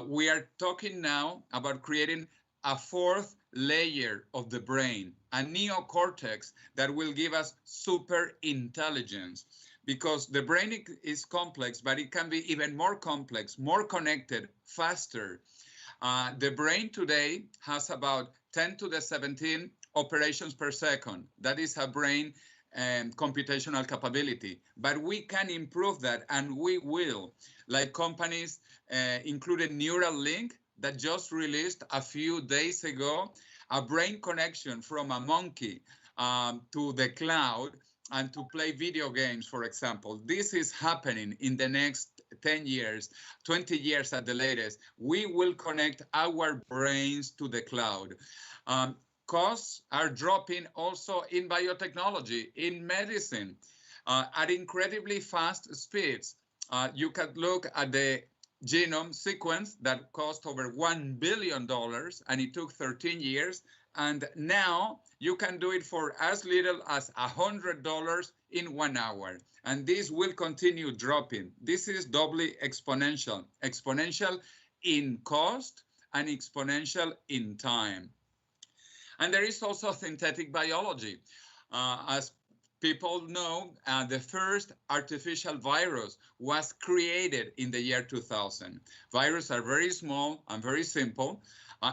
we are talking now about creating a fourth layer of the brain, a neocortex that will give us super intelligence, because the brain is complex, but it can be even more complex, more connected, faster. The brain today has about 10 to the 17 operations per second. That is a brain computational capability, but we can improve that, and we will, like companies including Neuralink that just released a few days ago a brain connection from a monkey to the cloud and to play video games, for example. This is happening in the next 10 years, 20 years at the latest. We will connect our brains to the cloud. Costs are dropping also in biotechnology, in medicine, at incredibly fast speeds. You can look at the genome sequence that cost over $1 billion, and it took 13 years. And now you can do it for as little as $100 in 1 hour. And this will continue dropping. This is doubly exponential, exponential in cost and exponential in time. And there is also synthetic biology. As people know the first artificial virus was created in the year 2000. Viruses are very small and very simple,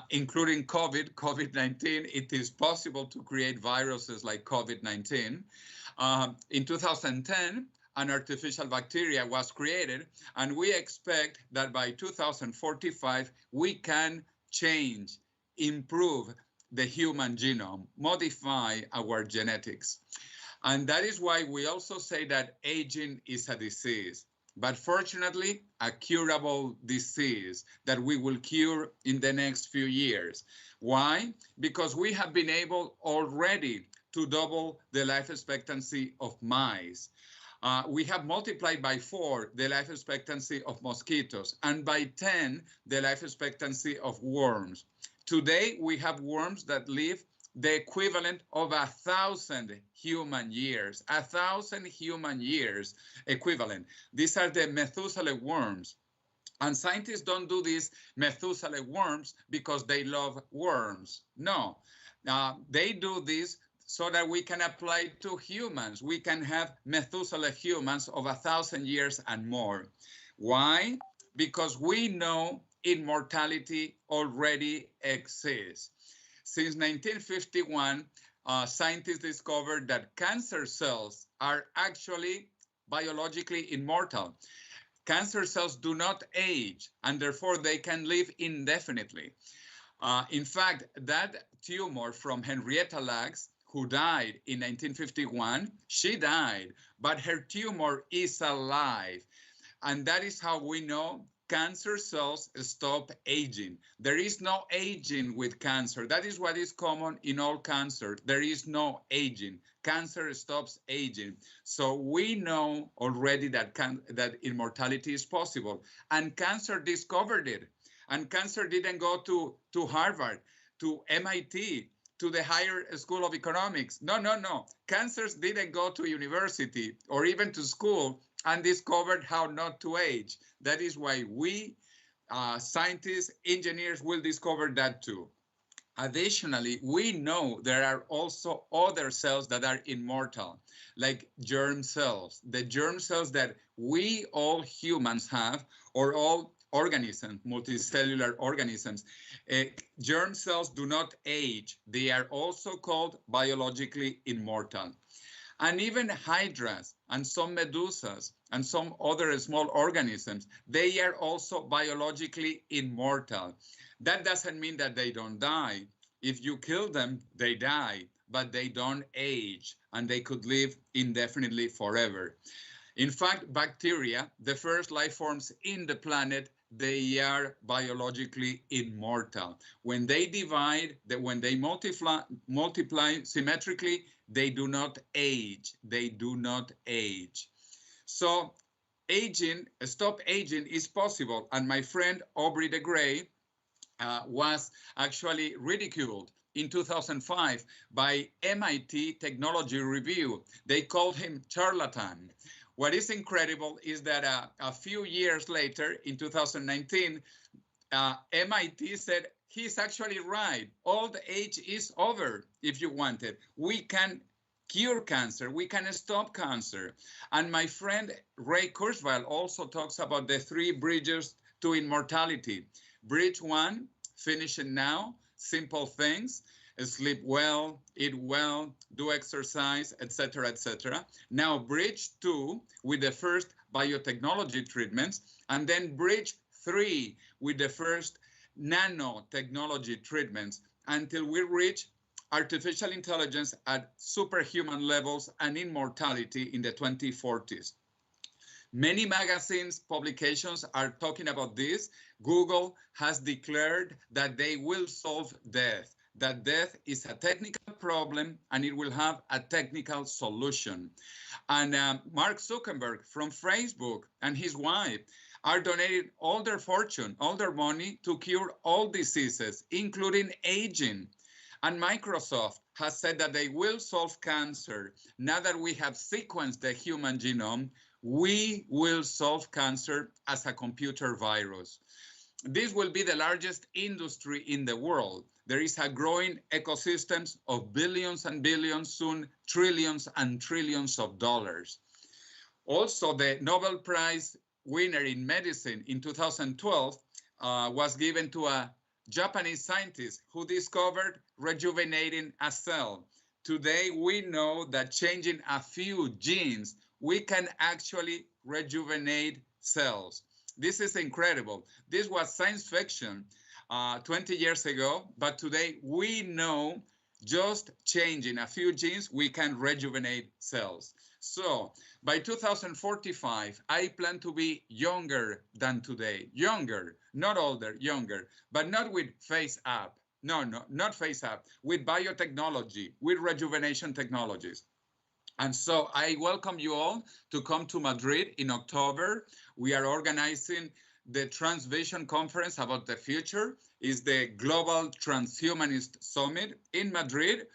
including COVID-19. It is possible to create viruses like COVID-19. In 2010, an artificial bacteria was created, and we expect that by 2045, we can change, improve the human genome, modify our genetics. And that is why we also say that aging is a disease, but fortunately, a curable disease that we will cure in the next few years. Why? Because we have been able already to double the life expectancy of mice. We have multiplied by 4 the life expectancy of mosquitoes, and by 10 the life expectancy of worms. Today, we have worms that live the equivalent of 1,000 human years, 1,000 human years equivalent. These are the Methuselah worms. And scientists don't do these Methuselah worms because they love worms. No, they do this so that we can apply to humans. We can have Methuselah humans of 1,000 years and more. Why? Because we know immortality already exists. Since 1951, scientists discovered that cancer cells are actually biologically immortal. Cancer cells do not age, and therefore they can live indefinitely. In fact, that tumor from Henrietta Lacks, who died in 1951, she died, but her tumor is alive. And that is how we know cancer cells stop aging. There is no aging with cancer. That is what is common in all cancer. There is no aging. Cancer stops aging. So we know already that immortality is possible. And cancer discovered it. And cancer didn't go to Harvard, to MIT, to the higher school of economics. No, no, no. Cancers didn't go to university or even to school and discovered how not to age. That is why we, scientists, engineers, will discover that too. Additionally, we know there are also other cells that are immortal, like germ cells. The germ cells that we all humans have, or all organisms, multicellular organisms. Germ cells do not age. They are also called biologically immortal. And even hydras and some medusas and some other small organisms, they are also biologically immortal. That doesn't mean that they don't die. If you kill them, they die, but they don't age, and they could live indefinitely forever. In fact, bacteria, the first life forms in the planet, they are biologically immortal. When they divide, when they multiply symmetrically, they do not age. They do not age. So aging, stop aging is possible. And my friend Aubrey de Grey was actually ridiculed in 2005 by MIT Technology Review. They called him charlatan. What is incredible is that a few years later, in 2019, MIT said he's actually right. Old age is over if you want it. We can cure cancer. We can stop cancer. And my friend Ray Kurzweil also talks about the 3 bridges to immortality. Bridge 1, finish it now, simple things. Sleep well, eat well, do exercise, etc., etc. Now bridge 2 with the first biotechnology treatments, and then bridge 3 with the first nanotechnology treatments until we reach artificial intelligence at superhuman levels and immortality in the 2040s. Many magazines, publications are talking about this. Google has declared that they will solve death. That death is a technical problem and it will have a technical solution. And Mark Zuckerberg from Facebook and his wife are donating all their fortune, all their money to cure all diseases, including aging. And Microsoft has said that they will solve cancer. Now that we have sequenced the human genome, we will solve cancer as a computer virus. This will be the largest industry in the world. there is a growing ecosystems of billions and billions, soon trillions and trillions of dollars. Also, the Nobel Prize winner in medicine in 2012 was given to a Japanese scientist who discovered rejuvenating a cell. Today, we know that changing a few genes, we can actually rejuvenate cells. This is incredible. This was science fiction 20 years ago, but today we know just changing a few genes, we can rejuvenate cells. So by 2045, I plan to be younger than today. Younger, not older, younger, but not with face up. No, not face up, with biotechnology, with rejuvenation technologies. And so I welcome you all to come to Madrid in October. We are organizing the Transvision Conference about the future. Is the Global Transhumanist Summit in Madrid.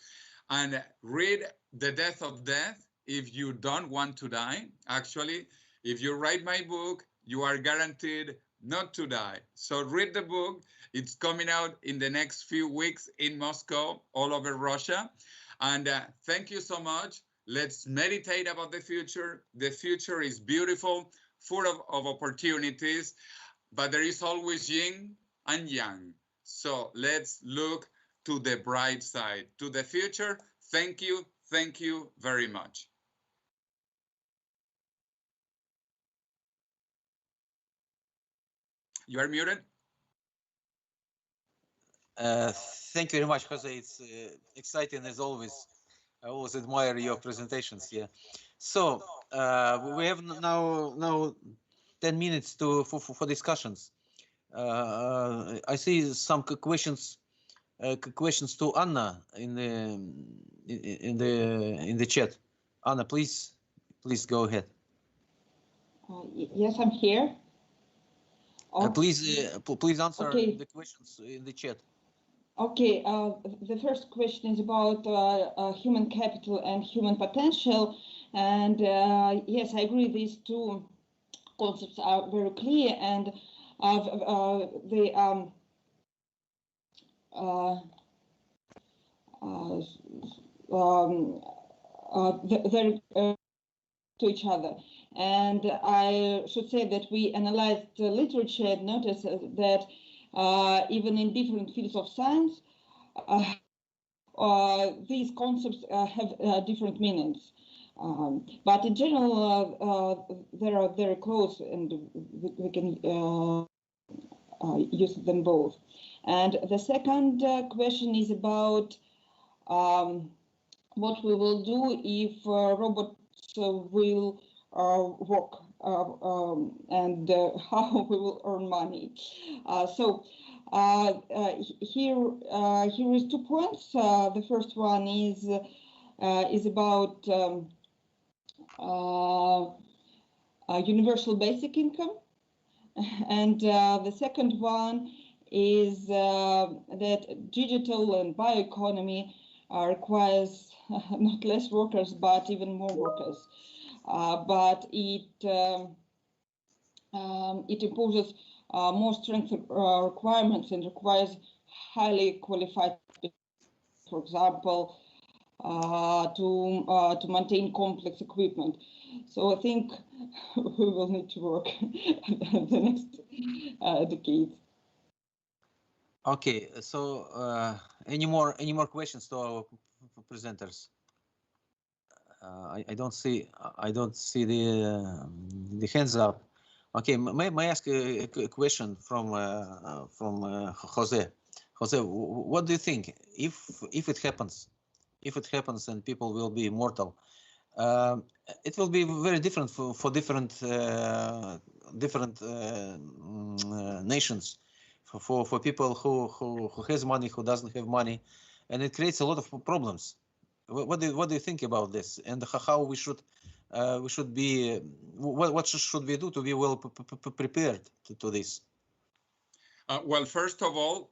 And read The Death of Death if you don't want to die. Actually, if you write my book, you are guaranteed not to die. So read the book. It's coming out in the next few weeks in Moscow, all over Russia. And thank you so much. Let's meditate about the future. The future is beautiful, full of opportunities, but there is always yin and yang. So let's look to the bright side, to the future. Thank you very much. You are muted. Thank you very much, Jose. It's exciting as always. I always admire your presentations. Yeah. So we have now 10 minutes for discussions. I see some questions to Anna in the chat. Anna, please go ahead. Yes, I'm here. Please answer the questions in the chat. Okay, the first question is about human capital and human potential, and yes, I agree. These two concepts are very clear, and they very to each other. And I should say that we analyzed the literature and noticed that even in different fields of science, these concepts have different meanings. But in general, they are very close, and we can use them both. And the second question is about what we will do if robots will work and how we will earn money. Here is 2 points. The first one is about universal basic income, and the second one is that digital and bioeconomy requires not less workers but even more workers. But it imposes more strength requirements and requires highly qualified people, for example, to maintain complex equipment. So I think we will need to work the next decades. Okay, so any more questions to our presenters? I don't see the hands up. Okay, may I ask a question from Jose? Jose, what do you think if it happens and people will be immortal? It will be very different for different nations. For people who has money, who doesn't have money, and it creates a lot of problems. What do you think about this, and how we should be? What should we do to be well prepared to this? Well, first of all,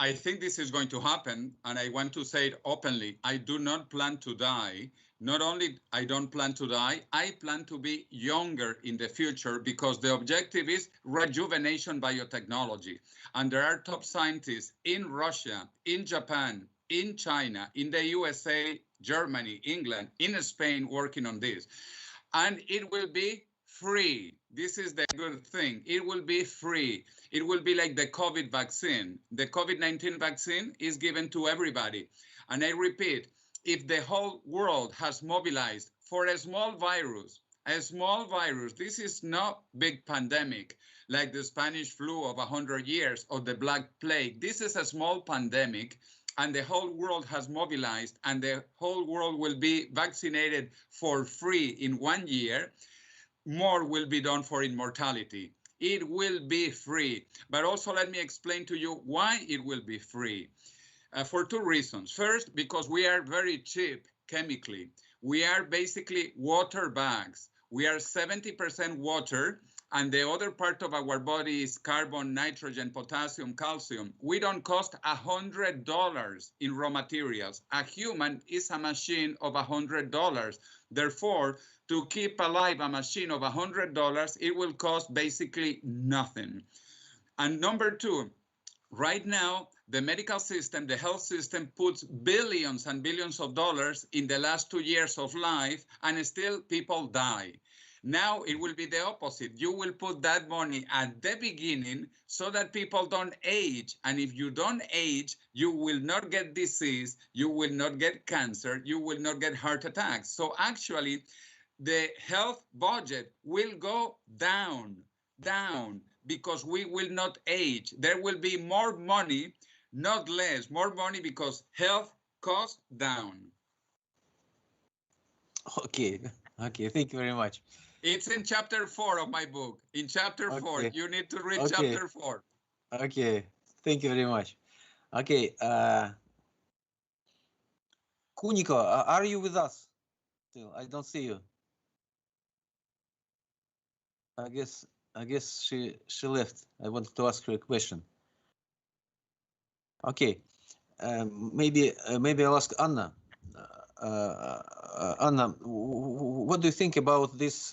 I think this is going to happen, and I want to say it openly. I do not plan to die. Not only I don't plan to die, I plan to be younger in the future because the objective is rejuvenation biotechnology. And there are top scientists in Russia, in Japan, in China, in the USA, Germany, England, in Spain working on this. And it will be free. This is the good thing. It will be free. It will be like the COVID vaccine. The COVID-19 vaccine is given to everybody. And I repeat, if the whole world has mobilized for a small virus, this is not big pandemic like the Spanish flu of 100 years or the Black Plague. This is a small pandemic, and the whole world has mobilized, and the whole world will be vaccinated for free in 1 year. More will be done for Immortality. It will be free. But also let me explain to you why it will be free. For two reasons. First, because we are very cheap chemically. We are basically water bags. We are 70% water, and the other part of our body is carbon, nitrogen, potassium, calcium. We don't cost $100 in raw materials. A human is a machine of $100. Therefore, to keep alive a machine of $100, it will cost basically nothing. And number two, right now, the medical system, the health system puts billions and billions of dollars in the last 2 years of life, and still people die. Now it will be the opposite. You will put that money at the beginning so that people don't age. And if you don't age, you will not get disease, you will not get cancer, you will not get heart attacks. So actually, the health budget will go down, because we will not age. There will be more money, not less, more money because health costs down. Okay, thank you very much. It's in chapter 4 of my book. In chapter 4, you need to read chapter 4. Okay, thank you very much. Okay, Kuniko, are you with us still? I don't see you. I guess she left. I wanted to ask her a question. Okay, maybe I'll ask Anna. Anna, what do you think about this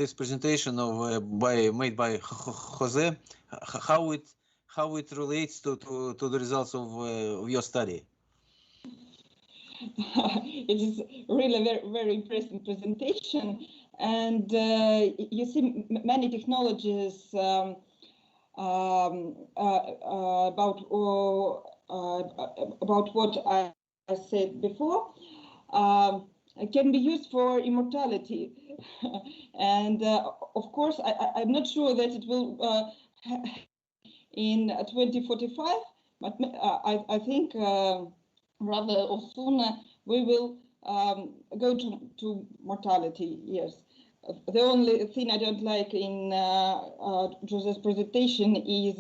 this presentation of made by Jose? How it relates to the results of your study? It is really very interesting presentation, and you see many technologies about what I said before. Can be used for immortality, and of course I'm not sure that it will in 2045, but I think rather or sooner we will go to mortality. Yes, the only thing I don't like in Jose's presentation is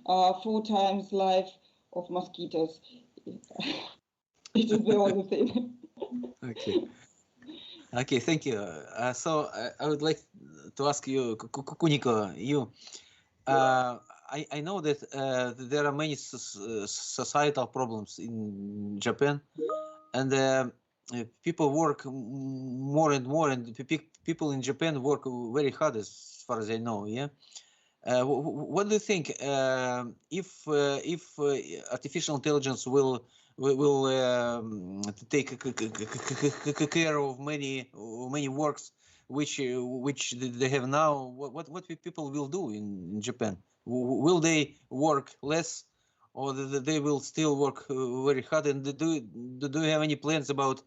4 times life of mosquitoes. It is the only thing. Okay, thank you. So I would like to ask you, Kuniko, I know that there are many societal problems in Japan, and people work more and more, and people in Japan work very hard, as far as I know. Yeah. What do you think if artificial intelligence will take care of many works which they have now? What people will do in Japan? Will they work less, or they will still work very hard? And do you have any plans about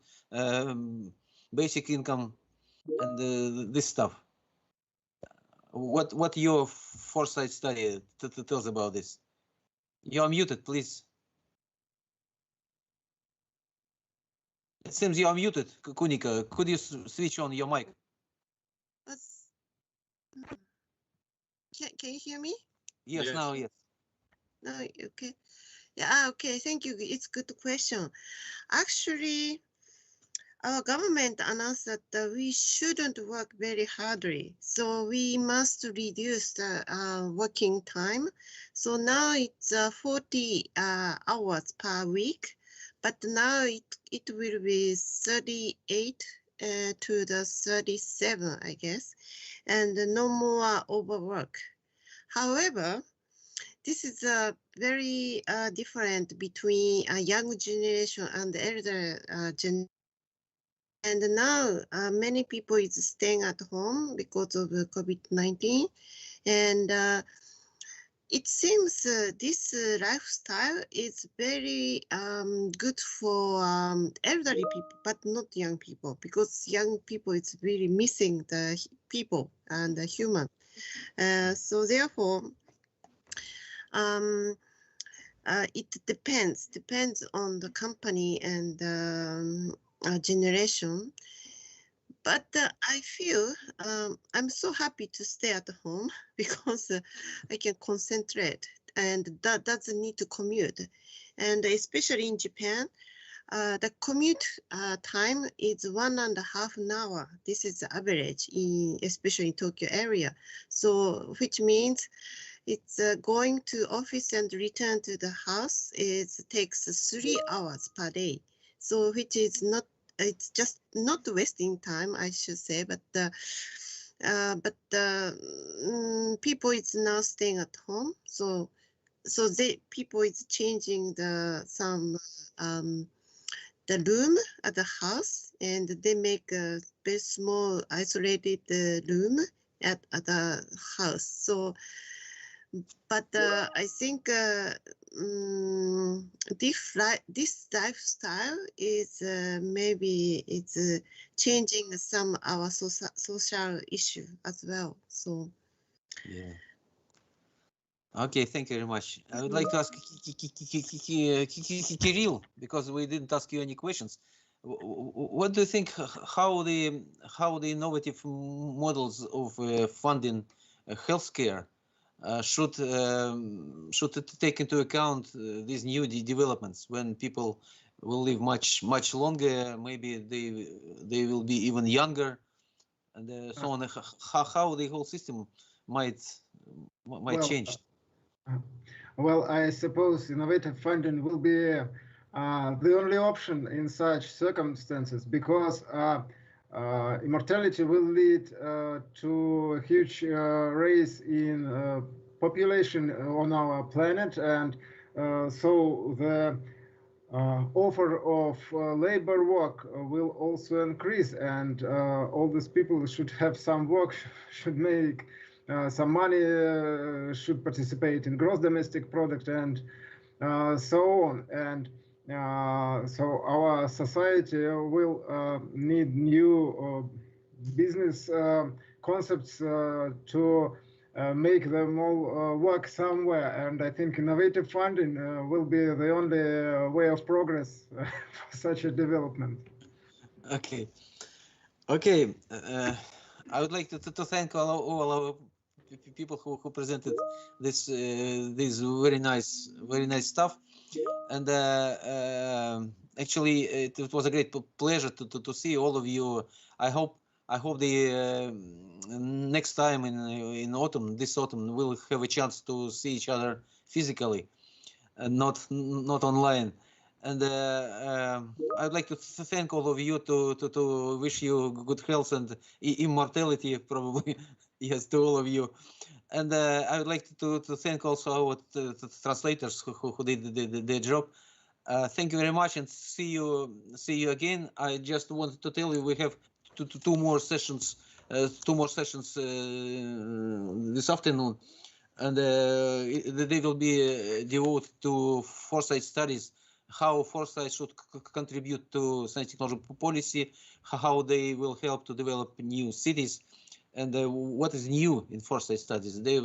basic income and this stuff? What your Foresight study tells about this? You're muted, please. It seems you are muted, Kunika. Could you switch on your mic? Can you hear me? Yes, now yes. No, okay. Yeah, okay, thank you. It's good question. Actually, our government announced that we shouldn't work very hardly. So we must reduce the working time. So now it's 40 hours per week, but now it will be 38 to the 37, I guess, and no more overwork. However, this is very different between a young generation and the elder generation. And now many people is staying at home because of COVID-19. And it seems this lifestyle is very good for elderly people, but not young people, because young people is really missing the people and the human. So therefore, it depends on the company and generation. But I feel I'm so happy to stay at home because I can concentrate and that doesn't need to commute. And especially in Japan, the commute time is 1.5 hours. This is the average, especially in Tokyo area. So which means it's going to office and return to the house. It takes 3 hours per day. So which is not, it's just not wasting time, I should say, but people is now staying at home. So people is changing the room at the house, and they make a very small isolated room at the house. So, but I think this lifestyle is maybe it's changing some our social issue as well. So Yeah. Okay, thank you very much. I would like to ask Kirill, because we didn't ask you any questions. What do you think? How the innovative models of funding healthcare should take into account these new developments when people will live much longer? Maybe they will be even younger, and so on. How the whole system might change? Well, I suppose innovative funding will be the only option in such circumstances, because immortality will lead to a huge rise in population on our planet, and so the offer of labor work will also increase, and all these people should have some work, should make some money, should participate in gross domestic product, and so on. And so our society will need new business concepts to make them all work somewhere. And I think innovative funding will be the only way of progress for such a development. Okay. I would like to thank all our people who presented this very nice stuff, and actually it was a great pleasure to see all of you. I hope the next time in autumn, this autumn, we'll have a chance to see each other physically, and not online. And I'd like to thank all of you, to wish you good health and immortality, probably. Yes, to all of you. And I would like to thank also our translators who did their job. Thank you very much, and see you again. I just wanted to tell you we have two more sessions this afternoon, and they will be devoted to Foresight studies, how Foresight should contribute to science technology policy, how they will help to develop new cities, and what is new in Foresight studies. They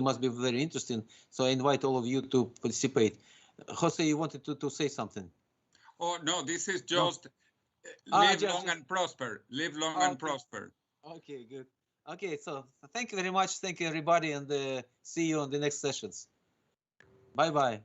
must be very interesting. So I invite all of you to participate. Jose, you wanted to say something? Oh no, this is just live long and prosper. Live long and prosper. Okay, good. Okay, so thank you very much. Thank you, everybody, and see you on the next sessions. Bye-bye.